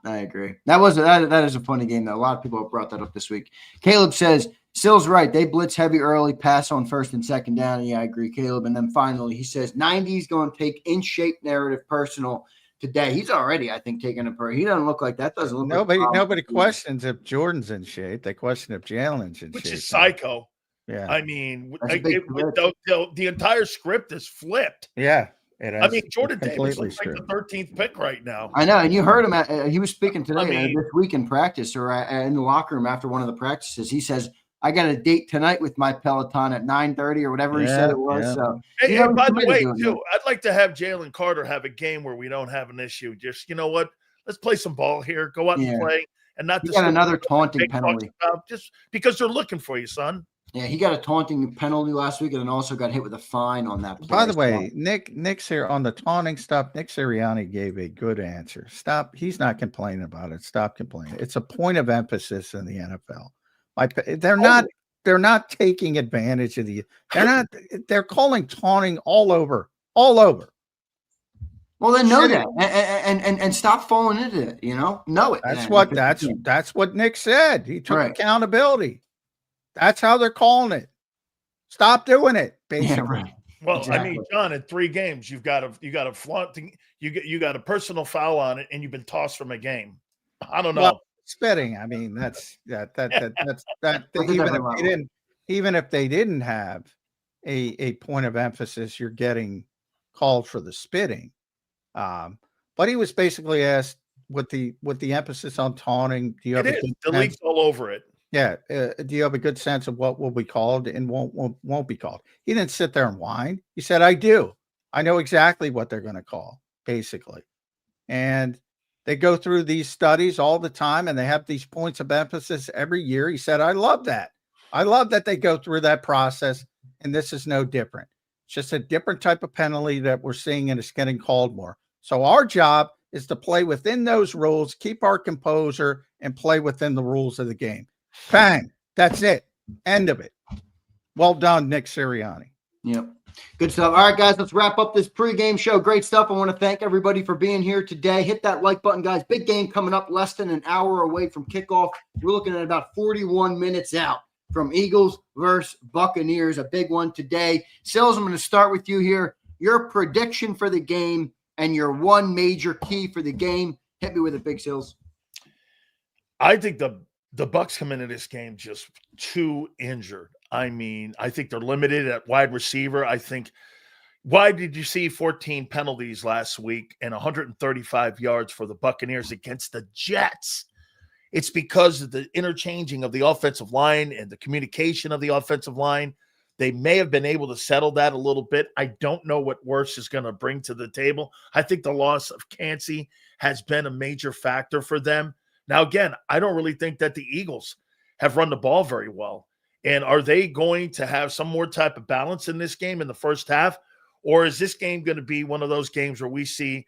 [SPEAKER 2] I agree. That is a funny game, though. A lot of people have brought that up this week. Caleb says, Sill's right. They blitz heavy early, pass on first and second down. Yeah, I agree, Caleb. And then finally, he says, 90's going to take in shape narrative personal today. He's already, I think, taking a He doesn't look like that. Doesn't look
[SPEAKER 3] nobody questions if Jordan's in shape. They question if Jalen's in shape.
[SPEAKER 4] Which is psycho.
[SPEAKER 3] Yeah.
[SPEAKER 4] I mean,
[SPEAKER 2] the
[SPEAKER 4] entire script is flipped.
[SPEAKER 3] Yeah. It has,
[SPEAKER 4] I mean, Jordan Davis looks like
[SPEAKER 3] screwed.
[SPEAKER 4] the 13th pick right now.
[SPEAKER 2] I know, and you heard him. He was speaking today,
[SPEAKER 4] mean,
[SPEAKER 2] this week in practice or in the locker room after one of the practices. He says, "I got a date tonight with my Peloton at 9:30 or whatever he said it was."
[SPEAKER 3] Yeah.
[SPEAKER 2] So,
[SPEAKER 4] and by the way, too, I'd like to have Jalen Carter have a game where we don't have an issue. Just, you know what? Let's play some ball here. Go out and play, and not
[SPEAKER 2] got another taunting penalty
[SPEAKER 4] just because they're looking for you, son.
[SPEAKER 2] Yeah, he got a taunting penalty last week and then also got hit with a fine on that play.
[SPEAKER 3] By the way, Nick's here on the taunting stuff. Nick Sirianni gave a good answer. Stop. He's not complaining about it. Stop complaining. It's a point of emphasis in the NFL. They're not taking advantage of they're calling taunting all over. Well,
[SPEAKER 2] then know that and stop falling into it, know it.
[SPEAKER 3] That's what Nick said. He took accountability. That's how they're calling it. Stop doing it, basically.
[SPEAKER 2] Yeah, right.
[SPEAKER 4] Well, exactly. I mean, John, in 3 games, you got a flaunting, you got a personal foul on it, and you've been tossed from a game. I don't know.
[SPEAKER 3] Well, spitting. I mean, that's even if they didn't have a point of emphasis, you're getting called for the spitting. But he was basically asked with the emphasis on taunting. Do you have
[SPEAKER 4] the league's all over it.
[SPEAKER 3] Yeah. Do you have a good sense of what will be called and won't be called? He didn't sit there and whine. He said, I do. I know exactly what they're going to call, basically. And they go through these studies all the time, and they have these points of emphasis every year. He said, I love that. I love that they go through that process, and this is no different. It's just a different type of penalty that we're seeing, and it's getting called more. So our job is to play within those rules, keep our composure, and play within the rules of the game. Bang. That's it. End of it. Well done, Nick Sirianni.
[SPEAKER 2] Yep. Good stuff. All right, guys, let's wrap up this pregame show. Great stuff. I want to thank everybody for being here today. Hit that like button, guys. Big game coming up less than an hour away from kickoff. We're looking at about 41 minutes out from Eagles versus Buccaneers. A big one today. Sills, I'm going to start with you here. Your prediction for the game and your one major key for the game. Hit me with it, Big Sills.
[SPEAKER 4] I think the Bucs come into this game just too injured. I mean, I think they're limited at wide receiver. I think, why did you see 14 penalties last week and 135 yards for the Buccaneers against the Jets? It's because of the interchanging of the offensive line and the communication of the offensive line. They may have been able to settle that a little bit. I don't know what Worse is going to bring to the table. I think the loss of Cansey has been a major factor for them. Now, again, I don't really think that the Eagles have run the ball very well. And are they going to have some more type of balance in this game in the first half? Or is this game going to be one of those games where we see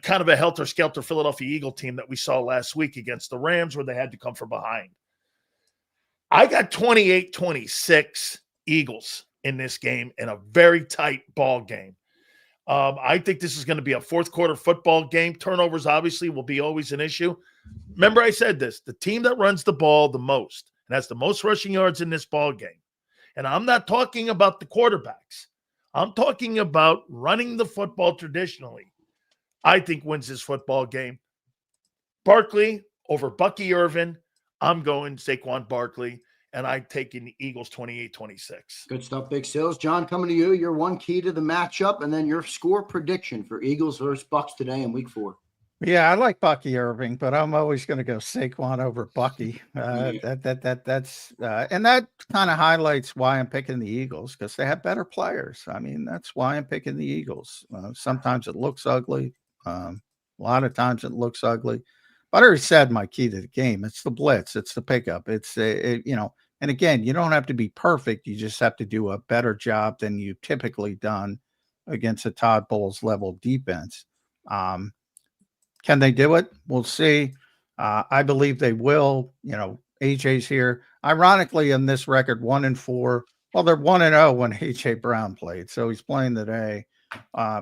[SPEAKER 4] kind of a helter-skelter Philadelphia Eagle team that we saw last week against the Rams where they had to come from behind? I got 28-26 Eagles in this game in a very tight ball game. I think this is going to be a fourth quarter football game. Turnovers obviously will be always an issue. Remember I said this, the team that runs the ball the most, and that's the most rushing yards in this ball game. And I'm not talking about the quarterbacks. I'm talking about running the football traditionally. I think wins this football game. Barkley over Bucky Irvin. I'm going Saquon Barkley, and I'm taking the Eagles 28-26.
[SPEAKER 2] Good stuff, Big Sills. John, coming to you. Your one key to the matchup, and then your score prediction for Eagles versus Bucs today in Week 4.
[SPEAKER 3] Yeah, I like Bucky Irving, but I'm always going to go Saquon over Bucky. And that kind of highlights why I'm picking the Eagles, because they have better players. I mean, that's why I'm picking the Eagles. Sometimes it looks ugly. A lot of times it looks ugly. But I already said my key to the game. It's the blitz. It's the pickup. And again, you don't have to be perfect. You just have to do a better job than you've typically done against a Todd Bowles level defense. Can they do it? We'll see. I believe they will. AJ's here. Ironically, in this record, 1-4. Well, they're 1-0 when AJ Brown played. So he's playing today.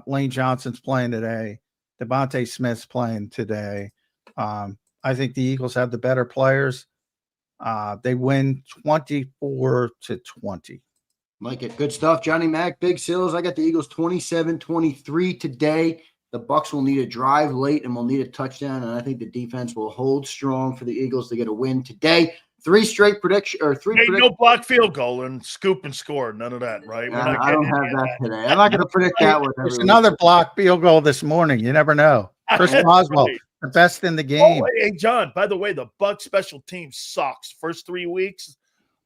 [SPEAKER 3] Lane Johnson's playing today. DeVonta Smith's playing today. I think the Eagles have the better players. They win 24-20.
[SPEAKER 2] Like it. Good stuff. Johnny Mac, Big Sills. I got the Eagles 27-23 today. The Bucs will need a drive late and will need a touchdown, and I think the defense will hold strong for the Eagles to get a win today. Three straight prediction or three.
[SPEAKER 4] No block field goal and scoop and score. None of that, right? We're not
[SPEAKER 2] I don't have that today. I'm not going to predict that one.
[SPEAKER 3] There's another block field goal this morning. You never know. Chris Boswell, the best in the game.
[SPEAKER 4] Oh, hey, John, by the way, the Bucs special team sucks. First 3 weeks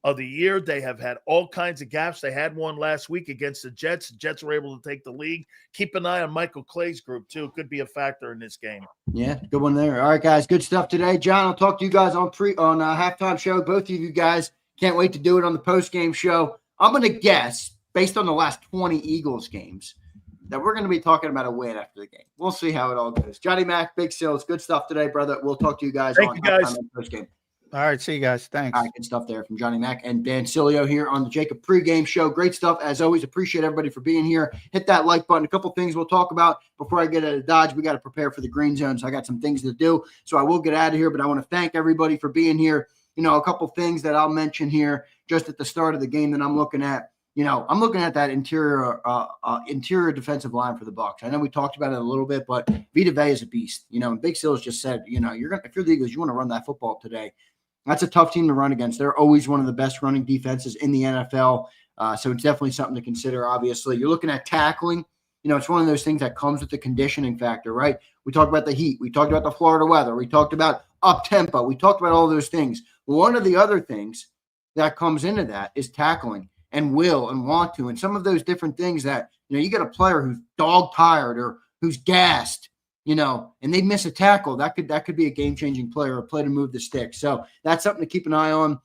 [SPEAKER 4] of the year, they have had all kinds of gaps. They had one last week against the Jets. The Jets were able to take the league. Keep an eye on Michael Clay's group, too. Could be a factor in this game.
[SPEAKER 2] Yeah, good one there. All right, guys, good stuff today. John, I'll talk to you guys on halftime show. Both of you guys can't wait to do it on the post-game show. I'm going to guess, based on the last 20 Eagles games, that we're going to be talking about a win after the game. We'll see how it all goes. Johnny Mac, Big Sills, good stuff today, brother. We'll talk to you guys on halftime and post-game.
[SPEAKER 3] All right, see you guys. Thanks.
[SPEAKER 2] All right, good stuff there from Johnny Mac and Dan Sileo here on the JAKIB Pregame Show. Great stuff, as always. Appreciate everybody for being here. Hit that like button. A couple things we'll talk about before I get out of Dodge. We got to prepare for the green zone, so I got some things to do. So I will get out of here, but I want to thank everybody for being here. A couple things that I'll mention here just at the start of the game that I'm looking at. I'm looking at that interior defensive line for the Bucs. I know we talked about it a little bit, but Vita Vea is a beast. And Big Sills just said, if you're the Eagles, you want to run that football today. That's a tough team to run against. They're always one of the best running defenses in the NFL. So it's definitely something to consider, obviously. You're looking at tackling. It's one of those things that comes with the conditioning factor, right? We talked about the heat. We talked about the Florida weather. We talked about up-tempo. We talked about all those things. One of the other things that comes into that is tackling and will and want to, and some of those different things that, you get a player who's dog-tired or who's gassed, and they miss a tackle, that could be a game-changing player, a play to move the stick. So that's something to keep an eye on.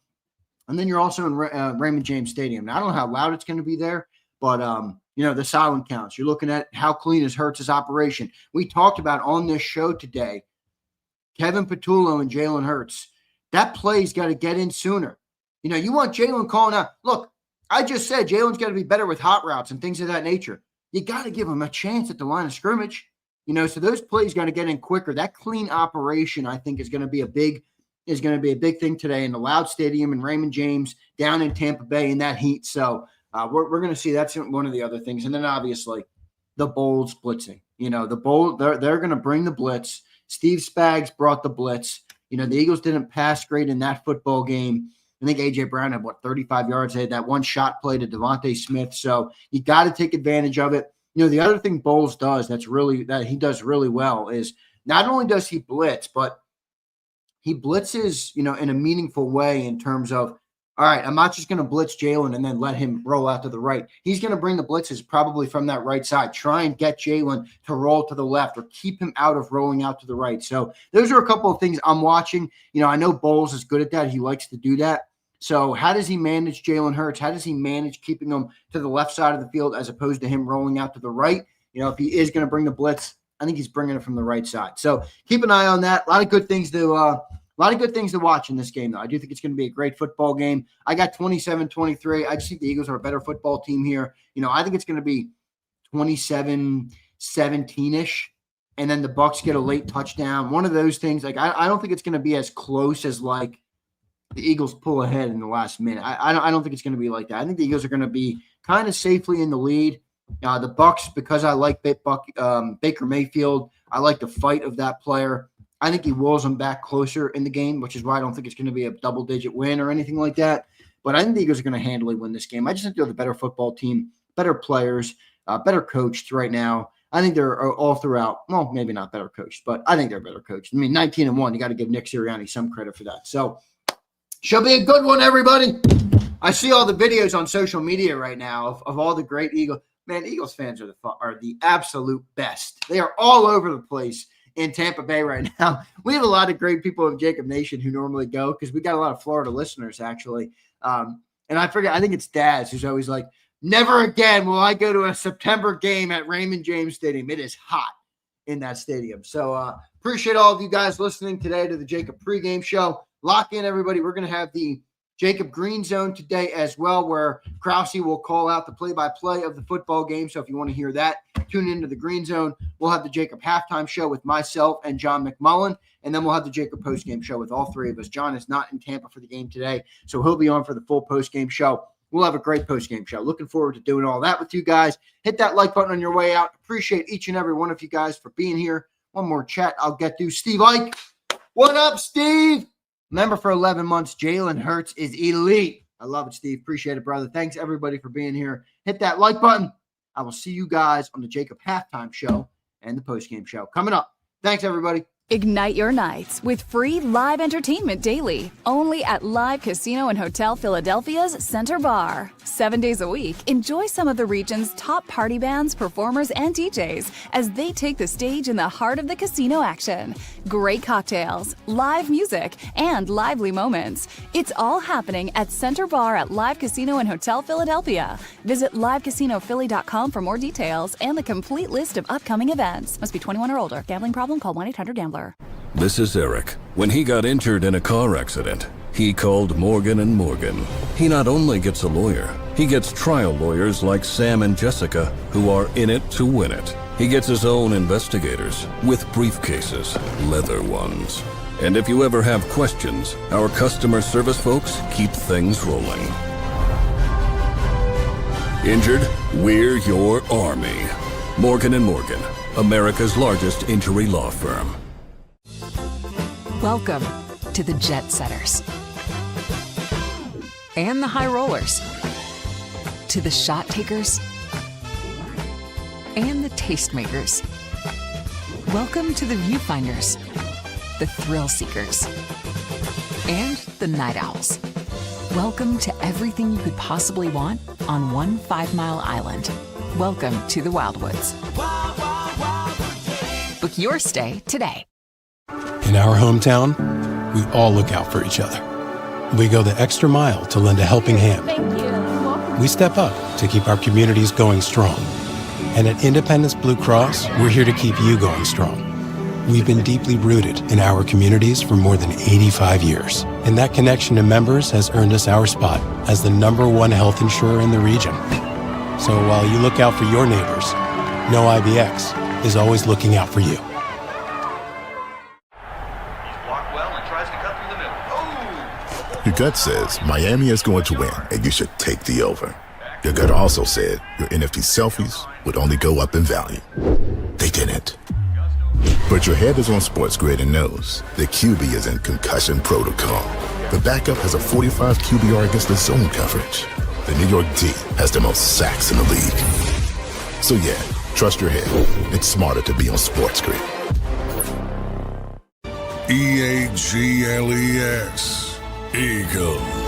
[SPEAKER 2] And then you're also in Raymond James Stadium. Now, I don't know how loud it's going to be there, but, the silent counts. You're looking at how clean is Hurts' operation. We talked about on this show today, Kevin Patullo and Jalen Hurts. That play's got to get in sooner. You want Jalen calling out. Look, I just said Jalen's got to be better with hot routes and things of that nature. You got to give him a chance at the line of scrimmage. So those plays got to get in quicker. That clean operation, I think, is going to be a big thing today in the loud stadium in Raymond James down in Tampa Bay in that heat. So we're going to see that's one of the other things. And then obviously the Bowles blitzing. The Bowl, they're going to bring the blitz. Steve Spags brought the blitz. The Eagles didn't pass great in that football game. I think A.J. Brown had, 35 yards. They had that one shot play to DeVonta Smith. So you got to take advantage of it. The other thing Bowles does that he does really well is not only does he blitz, but he blitzes, in a meaningful way in terms of, all right, I'm not just going to blitz Jalen and then let him roll out to the right. He's going to bring the blitzes probably from that right side, try and get Jalen to roll to the left or keep him out of rolling out to the right. So those are a couple of things I'm watching. I know Bowles is good at that. He likes to do that. So how does he manage Jalen Hurts? How does he manage keeping him to the left side of the field as opposed to him rolling out to the right? If he is going to bring the blitz, I think he's bringing it from the right side. So keep an eye on that. A lot of good things to watch in this game, though. I do think it's going to be a great football game. I got 27-23. I just think the Eagles are a better football team here. I think it's going to be 27-17-ish, and then the Bucs get a late touchdown. One of those things. I don't think it's going to be as close as the Eagles pull ahead in the last minute. I don't think it's going to be like that. I think the Eagles are going to be kind of safely in the lead. The Bucs, because I like Baker Mayfield, I like the fight of that player. I think he wills them back closer in the game, which is why I don't think it's going to be a double-digit win or anything like that. But I think the Eagles are going to handily win this game. I just think they're the better football team, better players, better coached right now. I think they're all throughout. Well, maybe not better coached, but I think they're better coached. 19-1. You got to give Nick Sirianni some credit for that. So, shall be a good one, everybody. I see all the videos on social media right now of all the great Eagles. Man, Eagles fans are the absolute best. They are all over the place in Tampa Bay right now. We have a lot of great people of JAKIB Nation who normally go because we got a lot of Florida listeners, actually. And I think it's Daz who's always like, never again will I go to a September game at Raymond James Stadium. It is hot in that stadium. So appreciate all of you guys listening today to the JAKIB Pregame Show. Lock in, everybody. We're going to have the JAKIB Green Zone today as well, where Krause will call out the play-by-play of the football game. So if you want to hear that, tune into the Green Zone. We'll have the JAKIB Halftime Show with myself and John McMullen, and then we'll have the JAKIB Postgame Show with all three of us. John is not in Tampa for the game today, so he'll be on for the full postgame show. We'll have a great postgame show. Looking forward to doing all that with you guys. Hit that like button on your way out. Appreciate each and every one of you guys for being here. One more chat I'll get to. Steve Ike. What up, Steve? Member for 11 months, Jalen Hurts is elite. I love it, Steve. Appreciate it, brother. Thanks, everybody, for being here. Hit that like button. I will see you guys on the JAKIB Halftime Show and the postgame show coming up. Thanks, everybody.
[SPEAKER 5] Ignite your nights with free live entertainment daily, only at Live Casino and Hotel Philadelphia's Center Bar. 7 days a week, enjoy some of the region's top party bands, performers, and DJs as they take the stage in the heart of the casino action. Great cocktails, live music, and lively moments. It's all happening at Center Bar at Live Casino and Hotel Philadelphia. Visit livecasinophilly.com for more details and the complete list of upcoming events. Must be 21 or older. Gambling problem? Call 1-800-GAMBLER.
[SPEAKER 1] This is Eric. When he got injured in a car accident, he called Morgan & Morgan. He not only gets a lawyer, he gets trial lawyers like Sam and Jessica, who are in it to win it. He gets his own investigators with briefcases, leather ones. And if you ever have questions, our customer service folks keep things rolling. Injured? We're your army. Morgan & Morgan, America's largest injury law firm.
[SPEAKER 6] Welcome to the Jet Setters and the High Rollers, to the Shot Takers and the Tastemakers. Welcome to the Viewfinders, the Thrill Seekers, and the Night Owls. Welcome to everything you could possibly want on one 5-mile island. Welcome to the Wildwoods. Book your stay today.
[SPEAKER 7] In our hometown, we all look out for each other. We go the extra mile to lend a helping hand.
[SPEAKER 5] Thank you.
[SPEAKER 7] We step up to keep our communities going strong. And at Independence Blue Cross, we're here to keep you going strong. We've been deeply rooted in our communities for more than 85 years. And that connection to members has earned us our spot as the #1 health insurer in the region. So while you look out for your neighbors, know IBX is always looking out for you.
[SPEAKER 8] Your gut says Miami is going to win, and you should take the over. Your gut also said your NFT selfies would only go up in value. They didn't. But your head is on Sports Grid and knows the QB is in concussion protocol. The backup has a 45 QBR against the zone coverage. The New York D has the most sacks in the league. So yeah, trust your head. It's smarter to be on Sports Grid.
[SPEAKER 1] EAGLES. Eagles.